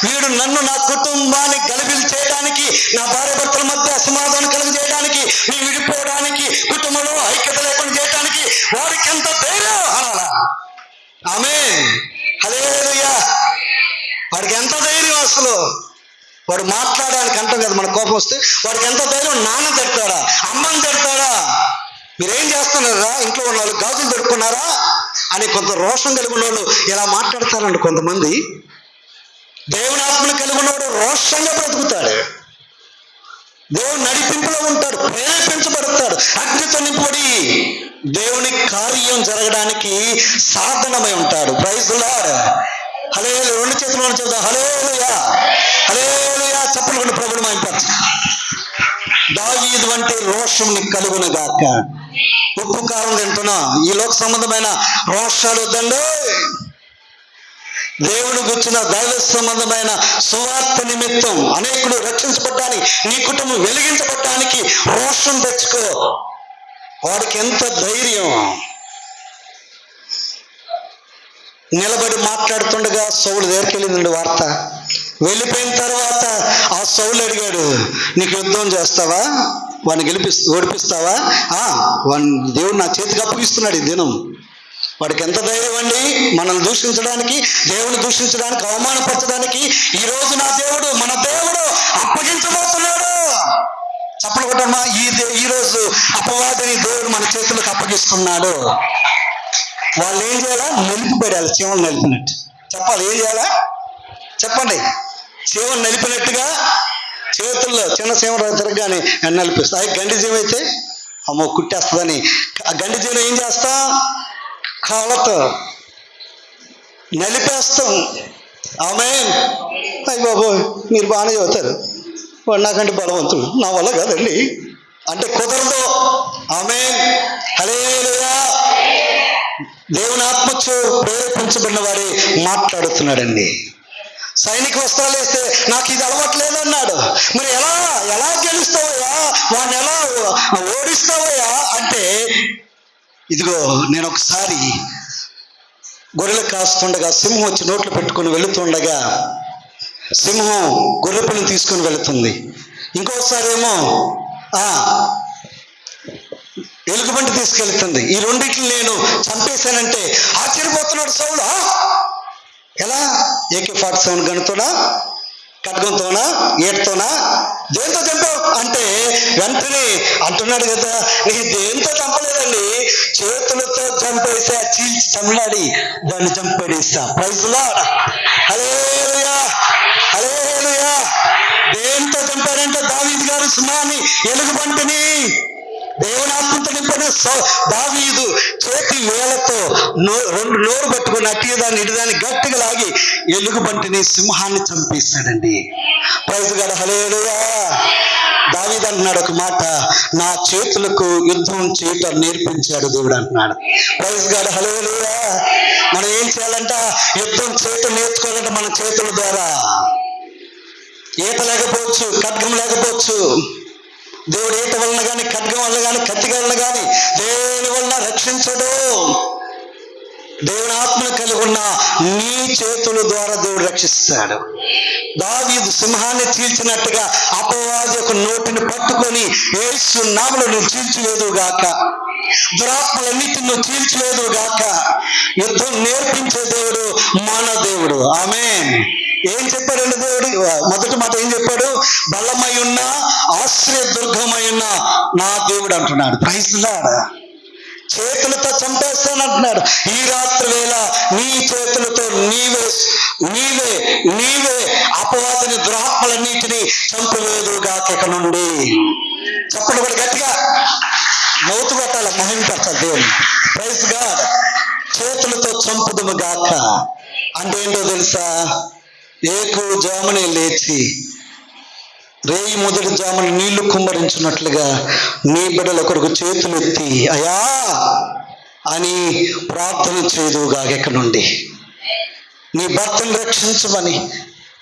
వీడు నన్ను, నా కుటుంబాన్ని గలిబిలి చేయడానికి, నా భార్య భర్తల మధ్య అసమాధానం కలుగజేయడానికి, నీ విడిపోవడానికి, కుటుంబంలో ఐక్యత లేకుండా చేయడానికి వాడికి ఎంత ధైర్యం అనాలా? ఆమేన్. హల్లెలూయా. వాడికి ఎంత ధైర్యం అసలు? వాడు మాట్లాడడానికి అంటాం కదా, మన కోపం వస్తే వాడికి ఎంత ధైర్యం? నాన్న తిడతాడా, అమ్మని తిడతాడా, మీరేం చేస్తున్నారా, ఇంట్లో ఉన్న వాళ్ళు గాజులు పెట్టుకున్నారా అని కొంత రోషం కలిగి ఉన్నవాళ్ళు ఇలా మాట్లాడతారండి. కొంతమంది దేవుని ఆత్మను కలిగి ఉన్నవాడు రోషంగా బ్రతుకుతాడు, దేవుని నడిపింపులో ఉంటాడు, ప్రేరేపించబడతాడు, అగ్నితో నింపబడి దేవుని కార్యం జరగడానికి సాధనమై ఉంటాడు. Praise the lord. హల్లెలూయా. రెండు చేతుల్లో చెప్తాం హల్లెలూయా, హల్లెలూయా. చెప్పండి ప్రభువుని మహిమపరచు. దావీదు వంటి రోషం నీకు కలుగును గాక. ఉప్పు కారం తింటున్నా, ఈ లోక సంబంధమైన రోషాలు వద్దండి. దేవుని గుర్చిన దైవ సంబంధమైన సువార్త నిమిత్తం అనేకులు రక్షించబడ్డానికి, నీ కుటుంబం వెలిగించబడ్డానికి రోషం తెచ్చుకో. వాడికి ఎంత ధైర్యం. నిలబడి మాట్లాడుతుండగా సౌలు దగ్గరికి వెళ్ళిందండి వార్త. వెళ్ళిపోయిన తర్వాత ఆ సౌలు అడిగాడు, నీకు యుద్ధం చేస్తావా, వాడిని ఓడిపిస్తావా? దేవుడు నా చేతికి అప్పగిస్తున్నాడు ఈ దినం. వాడికి ఎంత ధైర్యం అండి, మనల్ని దూషించడానికి, దేవుని దూషించడానికి, అవమానపరచడానికి ఈ రోజు నా దేవుడు, మన దేవుడు అప్పగించబోతున్నాడు. చప్పలు కొట్టమ్మా. ఈ రోజు అపవాదిని దేవుడు మన చేతులకు అప్పగిస్తున్నాడు. వాళ్ళు ఏం చేయాలా? నిలిపిపెడాలి, చీమలు నలిపినట్టు. చెప్పాలి, ఏం చేయాలా? చెప్పండి. చీమలు నలిపినట్టుగా చేతుల్లో చిన్న చీమ తిరగగానే నలిపిస్తాయి. గండి జీవం అయితే అమ్మో కుట్టేస్తుందని గండి జీవం ఏం చేస్తాం? కాళ్ళతో నలిపేస్తాం. ఆమేన్. అయ్య బాబోయ్, మీరు బాగానే చదువుతారు, వాడు నాకంటే బలవంతుడు, నా వల్ల కాదండి అంటే కుదరదు. ఆమేన్. హల్లెలూయా. దేవుని ఆత్మచే ప్రేరేపించబడిన వారే మాట్లాడుతున్నాడండి. సైనిక వస్త్రాలు వేస్తే నాకు ఇది అలవాట్లేదు అన్నాడు. మరి ఎలా గెలుస్తావయ్యా, వాడిని ఎలా ఓడిస్తావయ్యా అంటే, ఇదిగో నేను ఒకసారి గొర్రెలు కాస్తుండగా సింహం వచ్చి నోట్లు పెట్టుకుని వెళుతుండగా సింహం గొర్రె పిల్లని తీసుకుని వెళుతుంది. ఇంకోసారి ఏమో ఎలుగుబంటి తీసుకెళ్తుంది. ఈ రెండింటిని నేను చంపేశానంటే ఆశ్చర్యపోతున్నాడు సౌలు. ఎలా? AK-47 గన్తోనా, ఖడ్గంతోనా, ఏటుతోనా, దేంతో చంపావు అంటే వెంటనే అంటున్నాడు కదా, నీ దేంతో చంపలేదండి, చేతులతో చంపేసా, చీల్చి చమలాడి దాన్ని చంపేస్తా. Praise the lord. హల్లెలూయా, హల్లెలూయా. దేంతో చంపారంటే దావీదు గారు సింహాన్ని, ఎలుగుబంటిని దేవుని ఆత్మతో నింపిన దావీదు చేతి వేలతో రెండు నోరు పట్టుకుని అట్టిదాన్ని ఇటుదాన్ని గట్టిగా లాగి ఎలుగుబంటిని, సింహాన్ని చంపేస్తాడండి. Praise God. హల్లెలూయా. దావీదు అంటున్నాడు ఒక మాట, నా చేతులకు యుద్ధం చేయటం నేర్పించాడు దేవుడు అంటున్నాడు. Praise God. హల్లెలూయా. మనం ఏం చేయాలంట? యుద్ధం చేయటం నేర్చుకోవాలంటే మన చేతుల ద్వారా. ఈత లేకపోవచ్చు, ఖడ్గం లేకపోవచ్చు, దేవుడు ఈత వలన కానీ, ఖడ్గం వల్ల కానీ, కత్తి వలన కానీ దేని వలన రక్షించడు. దేవుని ఆత్మను కలిగి ఉన్న నీ చేతుల ద్వారా దేవుడు రక్షిస్తాడు. దావీదు సింహాన్ని చీల్చినట్టుగా అపవాది యొక్క నోటిని పట్టుకొని యేసు నామములో నువ్వు చీల్చివేదుగాక, దురాత్మలన్నిటిని నువ్వు చీల్చివేదుగాక. యుద్ధం నేర్పించే దేవుడు మన దేవుడు. ఆమేన్. ఏం చెప్పాడండి దేవుడు? మొదటి మాట ఏం చెప్పాడు? బలమై ఉన్న, ఆశ్రయ దుర్గమై ఉన్న నా దేవుడు అంటున్నాడు. Praise the Lord. చేతులతో చంపేస్తానంటున్నాడు. ఈ రాత్రి వేళ నీ చేతులతో నీవే అపవాదిని, దురాత్మలన్నిటినీ చంపలేదుగాక ఇక నుండి. చెప్పండి కూడా గట్టిగా, మౌతు కొట్టాలి, మహిమపరచాలి దేవుని. Praise God. చేతులతో చంపుదుము గాక అంటే ఏంటో తెలుసా? జామునే లేచి రేయి మొదటి జామున నీళ్లు కుమ్మరించినట్లుగా నీ బిడ్డల కొరకు చేతులు ఎత్తి అయ్యా అని ప్రార్థన చేయదుగాక ఇక నుండి. నీ భర్తను రక్షించమని,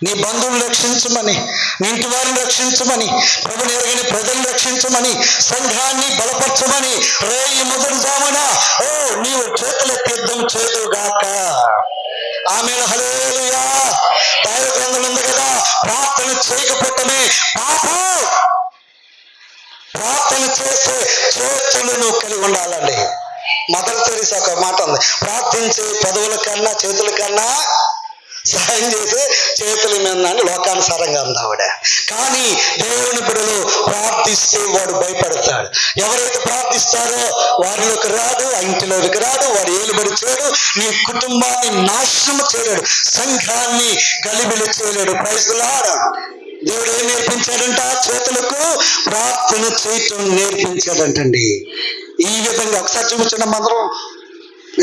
నీ బంధువులను రక్షించమని, నీ ఇంటి వారిని రక్షించమని, ప్రభుని ఎరగని ప్రజలను రక్షించమని, సంఘాన్ని బలపరచమని రేయి మొదటి జామున నీవు చేతులెత్తి యుద్ధం చేదుగాక. ఆమేన్, హల్లెలూయా. దైవ గ్రంథం ఉంది కదా, ప్రార్థన చేయకపోతేనే పాపం. ప్రార్థన చేసే చేతులను కలిగి ఉండాలండి. మదర్ తెరీసా ఒక మాట ఉంది, ప్రార్థించే పదవుల కన్నా చేతుల కన్నా సహాయం చేసే చేతుల మీద అని లోకానుసారంగా ఉంది ఆవిడ. కానీ దేవుని బిడ్డలు ప్రార్థిస్తే వాడు భయపడతాడు. ఎవరైతే ప్రార్థిస్తారో వారిలోకి రాడు, ఆ ఇంటిలోకి రాడు, వాడు ఏలుబడి చేయడు, నీ కుటుంబాన్ని నాశనం చేయలేడు, సంఘాన్ని గలిబిలి చేయలేడు. Praise the Lord. దేవుడు ఏం నేర్పించాడంట? చేతులకు ప్రార్థన చేయటం నేర్పించాడంటండి. ఈ విధంగా ఒకసారి చూపించడం అందరం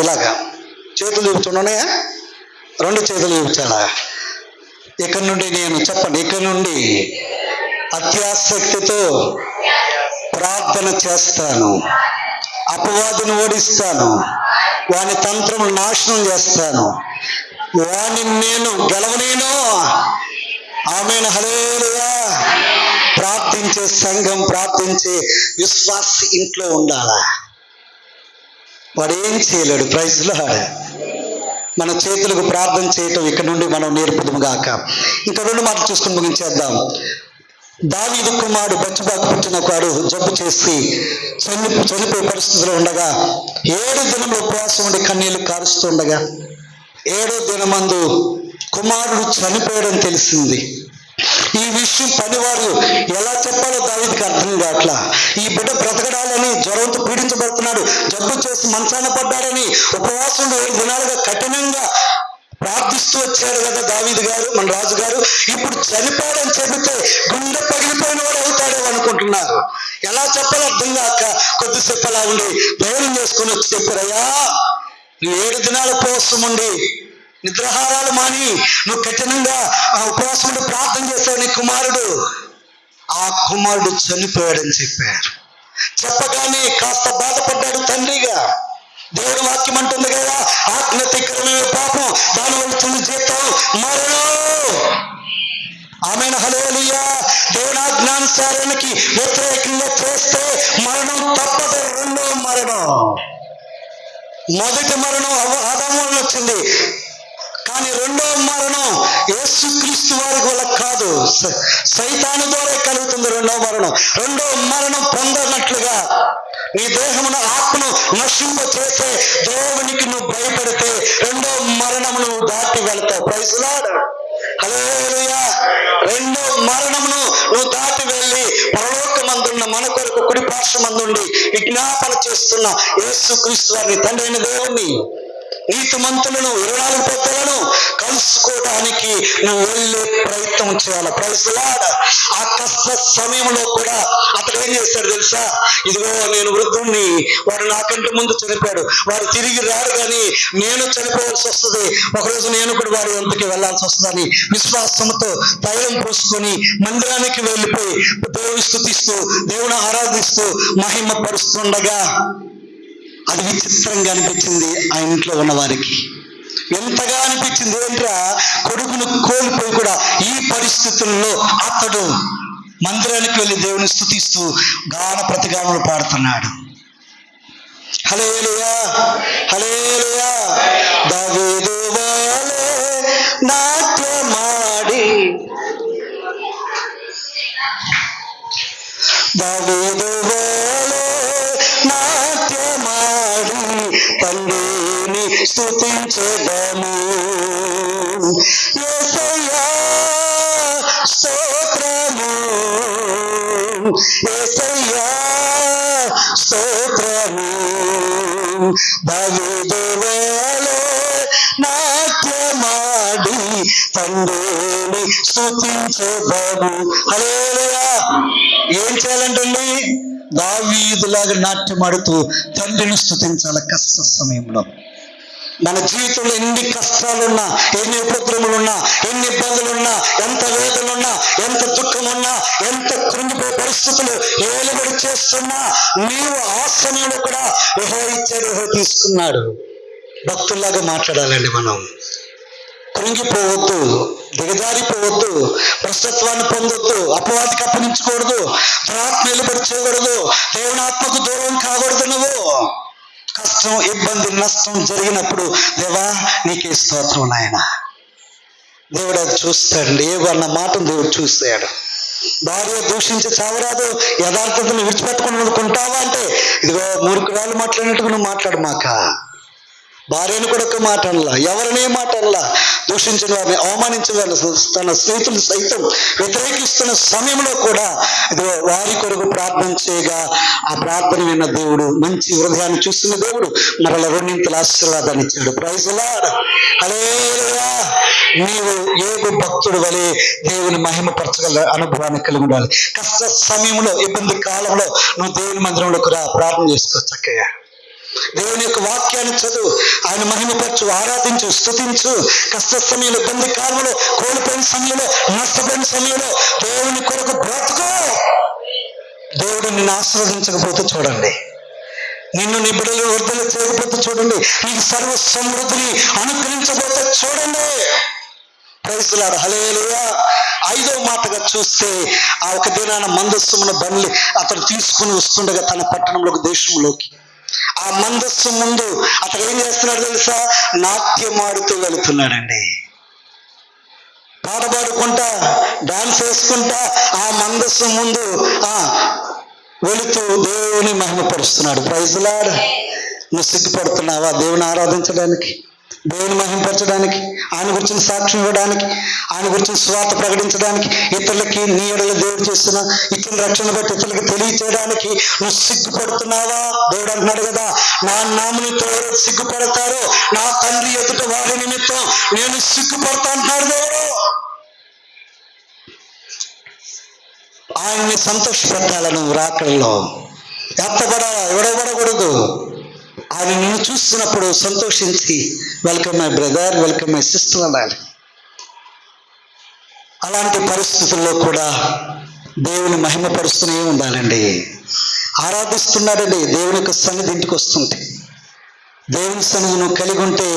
ఇలాగా చేతులు చూపుతున్నాయా? 2 చేతులు చూపించాడా? ఇక్కడ నుండి నేను చెప్పండి, ఇక్కడ నుండి అత్యాసక్తితో ప్రార్థన చేస్తాను, అపవాదిని ఓడిస్తాను, వాని తంత్రం నాశనం చేస్తాను, వాని నేను గెలవనేను. ఆమేన్, హల్లెలూయా. ప్రార్థించే సంఘం, ప్రార్థించే విశ్వాస ఇంట్లో ఉండాలా? వాడు ఏం చేయలేడు. Praise the Lord. మన చేతులకు ప్రార్థన చేయటం ఇక్కడ నుండి మనం నేర్పుదాము గాక. ఇంకా 2 మాటలు చూసుకుని ముగించేద్దాం. దావీదు కుమారుడు బెత్షెబాకు పుట్టిన వాడు జబ్బు చేసి చనిపోయే పరిస్థితిలో ఉండగా 7 దినములు ఉపవాసం ఉండి కన్నీళ్లు కారుస్తుండగా 7వ దినమందు కుమారుడు చనిపోయాడని తెలిసింది. ఈ విషయం పనివారు ఎలా చెప్పాలో దావీదుకి అర్థం కావట్లా. ఈ బిడ్డ బ్రతకడాలని జ్వరంతో పీడించబడుతున్నాడు, జబ్బు చేసి మంచాన పడ్డాడని ఉపవాసం 7 దినాలుగా కఠినంగా ప్రార్థిస్తూ వచ్చాడు కదా దావీదు గారు, మన రాజు గారు. ఇప్పుడు చనిపోయాడని చెబితే గుండె పగిలిపోయిన వాడు అవుతాడో అనుకుంటున్నారు. ఎలా చెప్పాలో అర్థం కాక కొద్దిసేపు అలా ఉండి ధైర్యం చేసుకుని వచ్చి చెప్పారయ్యా, 7 దినాల ఉపవాసం ఉండి నిద్రాహారాలు మాని నువ్వు కఠినంగా ఉపవాసం ఉండి ప్రార్థన చేశావు, నీ కుమారుడు చనిపోయాడని చెప్పారు. చెప్పగానే కాస్త బాధపడ్డాడు తండ్రిగా. దేవుడు వాక్యం అంటుంది కదా, ఆజ్ఞాతిక్రమైన పాపం, దానివల్ల తుది జీతం మరణం. ఆమేన్, హల్లెలూయా. దేవుని ఆజ్ఞానుసారానికి వ్యతిరేకంగా చేస్తే మరణం తప్పదు. 2వ మరణం. మొదటి మరణం ఆదాము వల్ల వచ్చింది, కానీ 2వ మరణం యేసుక్రీస్తు వారి వల్ల కాదు, సైతాను ద్వారా కలుగుతుంది 2వ మరణం. 2వ మరణం పొందనట్లుగా నీ దేహమును ఆత్మను నశింప చేసే దేవునికి నువ్వు భయపడితే 2వ మరణమును నువ్వు దాటి వెళ్తావు. ప్రైజ్ ది లార్డ్, హల్లెలూయా. 2వ మరణమును నువ్వు దాటి వెళ్ళి పరలోకమందున్న మన కొరకు కుడి పార్శ్వమందుండి విజ్ఞాపన చేస్తున్న యేసుక్రీస్తు వారిని, తండ్రి అయిన దేవుణ్ణి, నీతిమంతులను 24 పెద్దలను కలుసుకోవడానికి నువ్వు వెళ్ళే ప్రయత్నం చేయాలి. Praise the Lord. ఆ కష్ట సమయంలో కూడా అతడు ఏం చేశాడు తెలుసా? ఇదిగో నేను వృద్ధుణ్ణి, వాడు నాకంటే ముందు చనిపోయాడు, వాడు తిరిగి రాడు, కానీ నేను చనిపోవాల్సి వస్తుంది, ఒకరోజు నేను కూడా వాడి వంతుకి వెళ్లాల్సి వస్తుందని విశ్వాసంతో తైలం పోసుకొని మందిరానికి వెళ్ళిపోయి దేవుని స్తుతిస్తూ దేవుని ఆరాధిస్తూ మహిమ పరుస్తుండగా అది విచిత్రంగా అనిపించింది ఆ ఇంట్లో ఉన్న వారికి. ఎంతగా అనిపించింది ఏంట్రా, కొడుకును కోల్పోయి కూడా ఈ పరిస్థితుల్లో అతడు మందిరానికి వెళ్ళి దేవుని స్తుతిస్తూ గాన ప్రతిగానలు పాడుతున్నాడు. హల్లెలూయా, హల్లెలూయా. దావీదు వలె నాట్యమాడి, దావీదు వలె నాట్యమాడి తండ్రిని స్తుతించెదము. యేసయ్యా స్తోత్రము, యేసయ్యా స్తోత్రము. దావీదు వలె నాట్యమాడి తండ్రిని స్తుతించెదము. హల్లెలూయా. ఏం చేయాలంటండి? దావీదులాగా నాట్యమాడుతూ తండ్రిని స్తుతించాలి కష్ట సమయంలో. మన జీవితంలో ఎన్ని కష్టాలున్నా, ఎన్ని ఉపద్రవములున్నా, ఎన్ని ఇబ్బందులున్నా, ఎంత వేదనున్నా, ఎంత దుఃఖమున్నా, ఎంత కృంగిపోయే పరిస్థితులు ఏలుబడి చేస్తున్నా, నీవు ఆ సమయంలో కూడా యెహోవా ఇచ్చాడు, యెహోవా తీసుకున్నాడు. భక్తుల్లాగా మాట్లాడాలండి మనం. కృంగిపోవద్దు, దిగజారిపోవద్దు, భ్రష్టత్వాన్ని పొందొద్దు, అపవాదికి అప్పగించకూడదు, ప్రార్థన నిలబడి చేయకూడదు, దేవుని ఆత్మకు దూరం కాకూడదు. నువ్వు కష్టం, ఇబ్బంది, నష్టం జరిగినప్పుడు దేవా నీకే స్తోత్రం నాయన. దేవుడు అది చూస్తాడండి. అన్న మాటను దేవుడు చూస్తాడు. భార్య దూషించి చావరాదు, యథార్థతను విడిచిపెట్టుకుని అనుకుంటావా అంటే ఇదిగో మూర్ఖురాలు మాట్లాడినట్టుగా నువ్వు మాట్లాడు మాక. భార్యను కూడా ఒక మాట అనలా, ఎవరినే మాట అనలా. దూషించిన వారిని, అవమానించిన వారిని, తన స్నేహితులు సైతం వ్యతిరేకిస్తున్న సమయంలో కూడా ఇదిగో వారి కొరకు ప్రార్థన చేయగా ఆ ప్రార్థన విన్న దేవుడు, మంచి హృదయాన్ని చూస్తున్న దేవుడు మరలా రెండింతల ఆశీర్వాదాన్ని ఇచ్చాడు. ప్రైజ్ లార్డ్, హల్లెలూయా. నీవు యోబు భక్తుడు వలె దేవుని మహిమపరచగల అనుభవాన్ని కలిగి ఉండాలి. కష్ట సమయంలో, ఇబ్బంది కాలంలో నువ్వు దేవుని మందిరంలోకి రా, ప్రార్థన చేసుకో చక్కగా. దేవుని యొక్క వాక్యాన్ని చదువు, ఆయన మహిమపరచు, ఆరాధించు, స్తుతించు. కష్ట సమయంలో, ఇబ్బంది కాలంలో, కోల్పోయిన సమయంలో, నష్టపోయిన సమయంలో దేవుని కొరకు బ్రతుకు. దేవుడు నిన్ను ఆశీర్వదించకపోతే చూడండి, నిన్ను నీ బిడ్డలు వృద్ధులు చేయకపోతే చూడండి, నీకు సర్వ సమృద్ధిని అనుగ్రహించకపోతే చూడండి. ప్రైజ్ లార్డ్, హల్లెలూయా. 5వ మాటగా చూస్తే, ఆ ఒక దినాన మందస్సుమున బండ్లు అతను తీసుకుని వస్తుండగా తన పట్టణంలోకి, దేశంలోకి, ఆ మందస్సు ముందు అతను ఏం చేస్తున్నాడు తెలుసా? నాట్యమాడుతూ వెళుతున్నాడండి. పాట పాడుకుంటా, డాన్స్ వేసుకుంటా ఆ మందస్సు ముందు వెళుతూ దేవుని మహిమపరుస్తున్నాడు. Praise lord. నువ్వు సిగ్గుపడుతున్నావా దేవుని ఆరాధించడానికి, దేవుని మహిమపరచడానికి, ఆయన గురించిన సాక్ష్యం ఇవ్వడానికి, ఆయన గురించిన స్వార్థ ప్రకటించడానికి, ఇతరులకి నీ ఎడల దేవుడు చేస్తున్న ఇతర రక్షణ బట్టి ఇతరులకి తెలియచేయడానికి నువ్వు సిగ్గుపడుతున్నావా? దేవుడు అంటున్నాడు కదా, నా నామముతో సిగ్గుపడతారో నా తండ్రి ఎదుట వారి నిమిత్తం నేను సిగ్గుపడతా అంటున్నాడు దేవుడు. ఆయన్ని సంతోషపెట్టాలను రాకల్లో ఎత్తపడాలా, ఎవడబడకూడదు. ఆయన నిన్ను చూస్తున్నప్పుడు సంతోషించి welcome my brother, welcome my sister అనాలి. అలాంటి పరిస్థితుల్లో కూడా దేవుని మహిమపరుస్తూనే ఉండాలండి. ఆరాధిస్తున్నాడండి. దేవుని యొక్క సన్నిధి ఇంటికి వస్తుంటే, దేవుని సన్నిధి నువ్వు కలిగి ఉంటే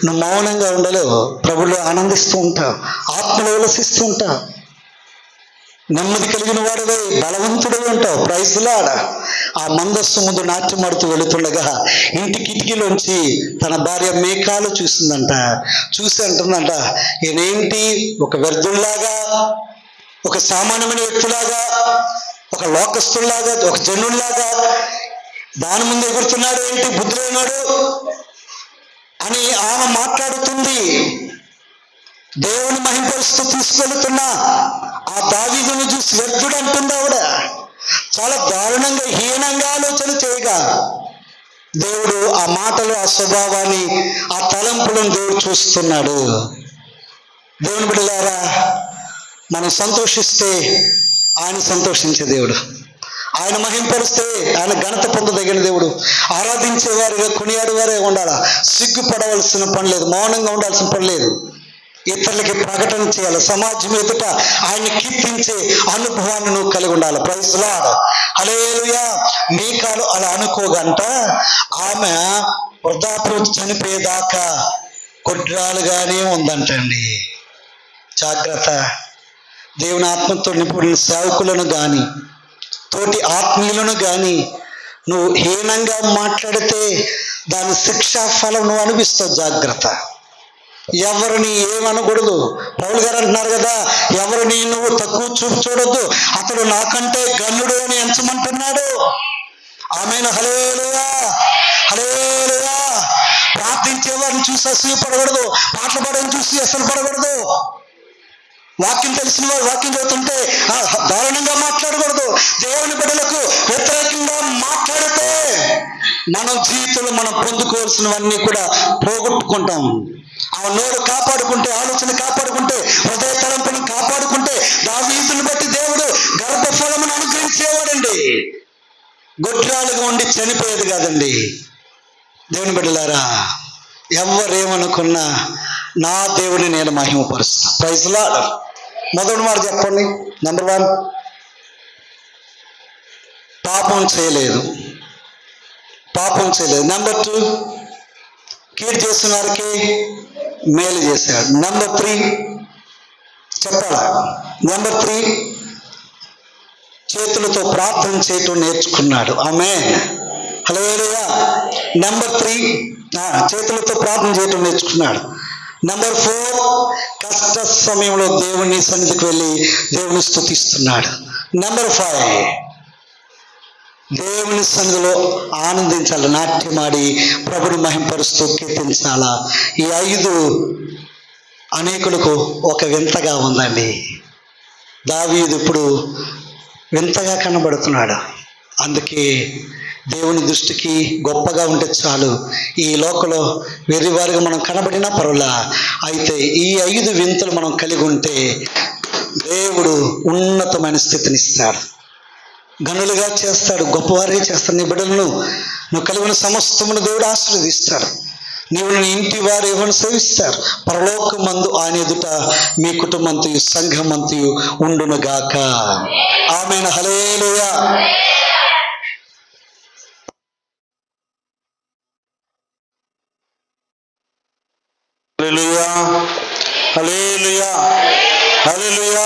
నువ్వు మౌనంగా ఉండలేవు. ప్రభువులో ఆనందిస్తూ ఉంటావు, ఆత్మలో ఉల్లసిస్తూ ఉంటావు, నెమ్మది కలిగిన వాడివై బలవంతుడై ఉంటావు. Praise Lord. ఆ మందస్సు ముందు నాట్యమాడుతూ వెళుతుండగా ఇంటి కిటికీలోంచి తన భార్య మేకాలు చూసిందంట. చూసి అంటుందంట, ఈయనేంటి ఒక వ్యర్థుల్లాగా, ఒక సామాన్యమైన వ్యక్తిలాగా, ఒక లోకస్తుల్లాగా, ఒక జనుల్లాగా దాని ముందు ఎగురుతున్నాడు, ఏంటి బుద్ధి లేనాడు అని ఆమె మాట్లాడుతుంది. దేవుని మహిమపరుస్తూ తీసుకెళ్తున్నా ఆ దావీదును చూసి వ్యర్థుడు అంటుంది ఆవిడ. చాలా దారుణంగా, హీనంగా ఆలోచన చేయగా దేవుడు ఆ మాటలు, ఆ స్వభావాన్ని, ఆ తలంపులను దేవుడు చూస్తున్నాడు. దేవుని బిడ్డలారా, మనం సంతోషిస్తే ఆయన సంతోషించే దేవుడు, ఆయన మహింపరిస్తే ఆయన ఘనత పొందదగిన దేవుడు. ఆరాధించేవారుగా, కొనియాడేవారే ఉండాలా. సిగ్గుపడవలసిన పని లేదు, మౌనంగా ఉండాల్సిన పని లేదు. ఇతరులకి ప్రకటన చేయాలి, సమాజం ఎదుట ఆయన్ని కీర్తించే అనుభవాన్ని నువ్వు కలిగి ఉండాలి. ప్రైజ్ లార్డ్, హల్లెలూయా. మీకాలు అలా అనుకోగంట ఆమె వృద్ధాప్యం చనిపోయేదాకా కొడ్రాలుగానే ఉందంటండి. జాగ్రత్త. దేవుని ఆత్మతో నిపుణుల సేవకులను కానీ, తోటి ఆత్మీయులను కానీ నువ్వు హీనంగా మాట్లాడితే దాని శిక్షా ఫలం నువ్వు అనిపిస్తావు. జాగ్రత్త. ఎవరిని ఏమనకూడదు. పౌలు గారు అంటున్నారు కదా, ఎవరిని నువ్వు తక్కువ చూపు చూడొద్దు, అతడు నాకంటే గన్నుడు అని ఎంచమంటున్నాడు. ఆమేన్, హల్లెలూయా, హల్లెలూయా. ప్రార్థించే వారిని చూసి అసూయ పడకూడదు, పాటలు పాడని చూసి అసలు పడకూడదు. వాక్యం తెలిసిన వారు వాక్యం చదువుతుంటే దారుణంగా మాట్లాడకూడదు. దేవుని బిడ్డలకు వ్యతిరేకంగా మాట్లాడితే మనం జీవితంలో మనం పొందుకోవాల్సినవన్నీ కూడా పోగొట్టుకుంటాం. ఆ నోరు కాపాడుకుంటే, ఆలోచన కాపాడుకుంటే, హృదయ తలంపును కాపాడుకుంటే దావీదుని బట్టి దేవుడు గర్భఫలమును అనుగ్రహించేవాడండి. గొడ్రాలుగా ఉండి చనిపోయేది కాదండి. దేవుని బిడ్డలారా, ఎవరేమనుకున్నా నా దేవుని నేను మహిమపరుస్తా. Praise lord. మొదటి మాట చెప్పండి. నెంబర్ 1, పాపం చేయలేదు. నెంబర్ 2, కీడు చేసిన వారికి మేలు చేశాడు. నెంబర్ 3 చెప్పాలా? నెంబర్ 3 చేతులతో ప్రార్థన చేయటం నేర్చుకున్నాడు. ఆమేన్, హల్లెలూయా. నెంబర్ 3 చేతులతో ప్రార్థన చేయటం నేర్చుకున్నాడు. నెంబర్ 4 కష్ట సమయంలో దేవుని సన్నిధికి వెళ్ళి దేవుని స్తుతిస్తున్నాడు. నెంబర్ 5 దేవుని సన్నిధిలో ఆనందించాలి, నాట్యమాడి ప్రభుని మహింపరుస్తూ కీర్తించాలా. ఈ 5 అనేకులకు ఒక వింతగా ఉందండి. దావీదు ఇప్పుడు వింతగా కనబడుతున్నాడు. అందుకే దేవుని దృష్టికి గొప్పగా ఉంటే చాలు. ఈ లోకంలో వెర్రివారిగా మనం కనబడినా పర్వాలా, అయితే ఈ 5 వింతలు మనం కలిగి ఉంటే దేవుడు ఉన్నతమైన స్థితిని ఇస్తాడు, గనులుగా చేస్తాడు, గొప్పవారిగా చేస్తాడు. నీ బిడ్డలను నువ్వు కలిగిన సమస్తమును దేవుడు ఆశీర్వదిస్తాడు. నీవు నీ ఇంటి వారు ఎవరిని సేవిస్తారు. పరలోకమందు ఆయన ఎదుట మీ కుటుంబంతయు సంఘమంతయు ఉండునుగాక. ఆమేన్, హల్లెలూయా. హల్లెలూయా, హల్లెలూయా, హల్లెలూయా.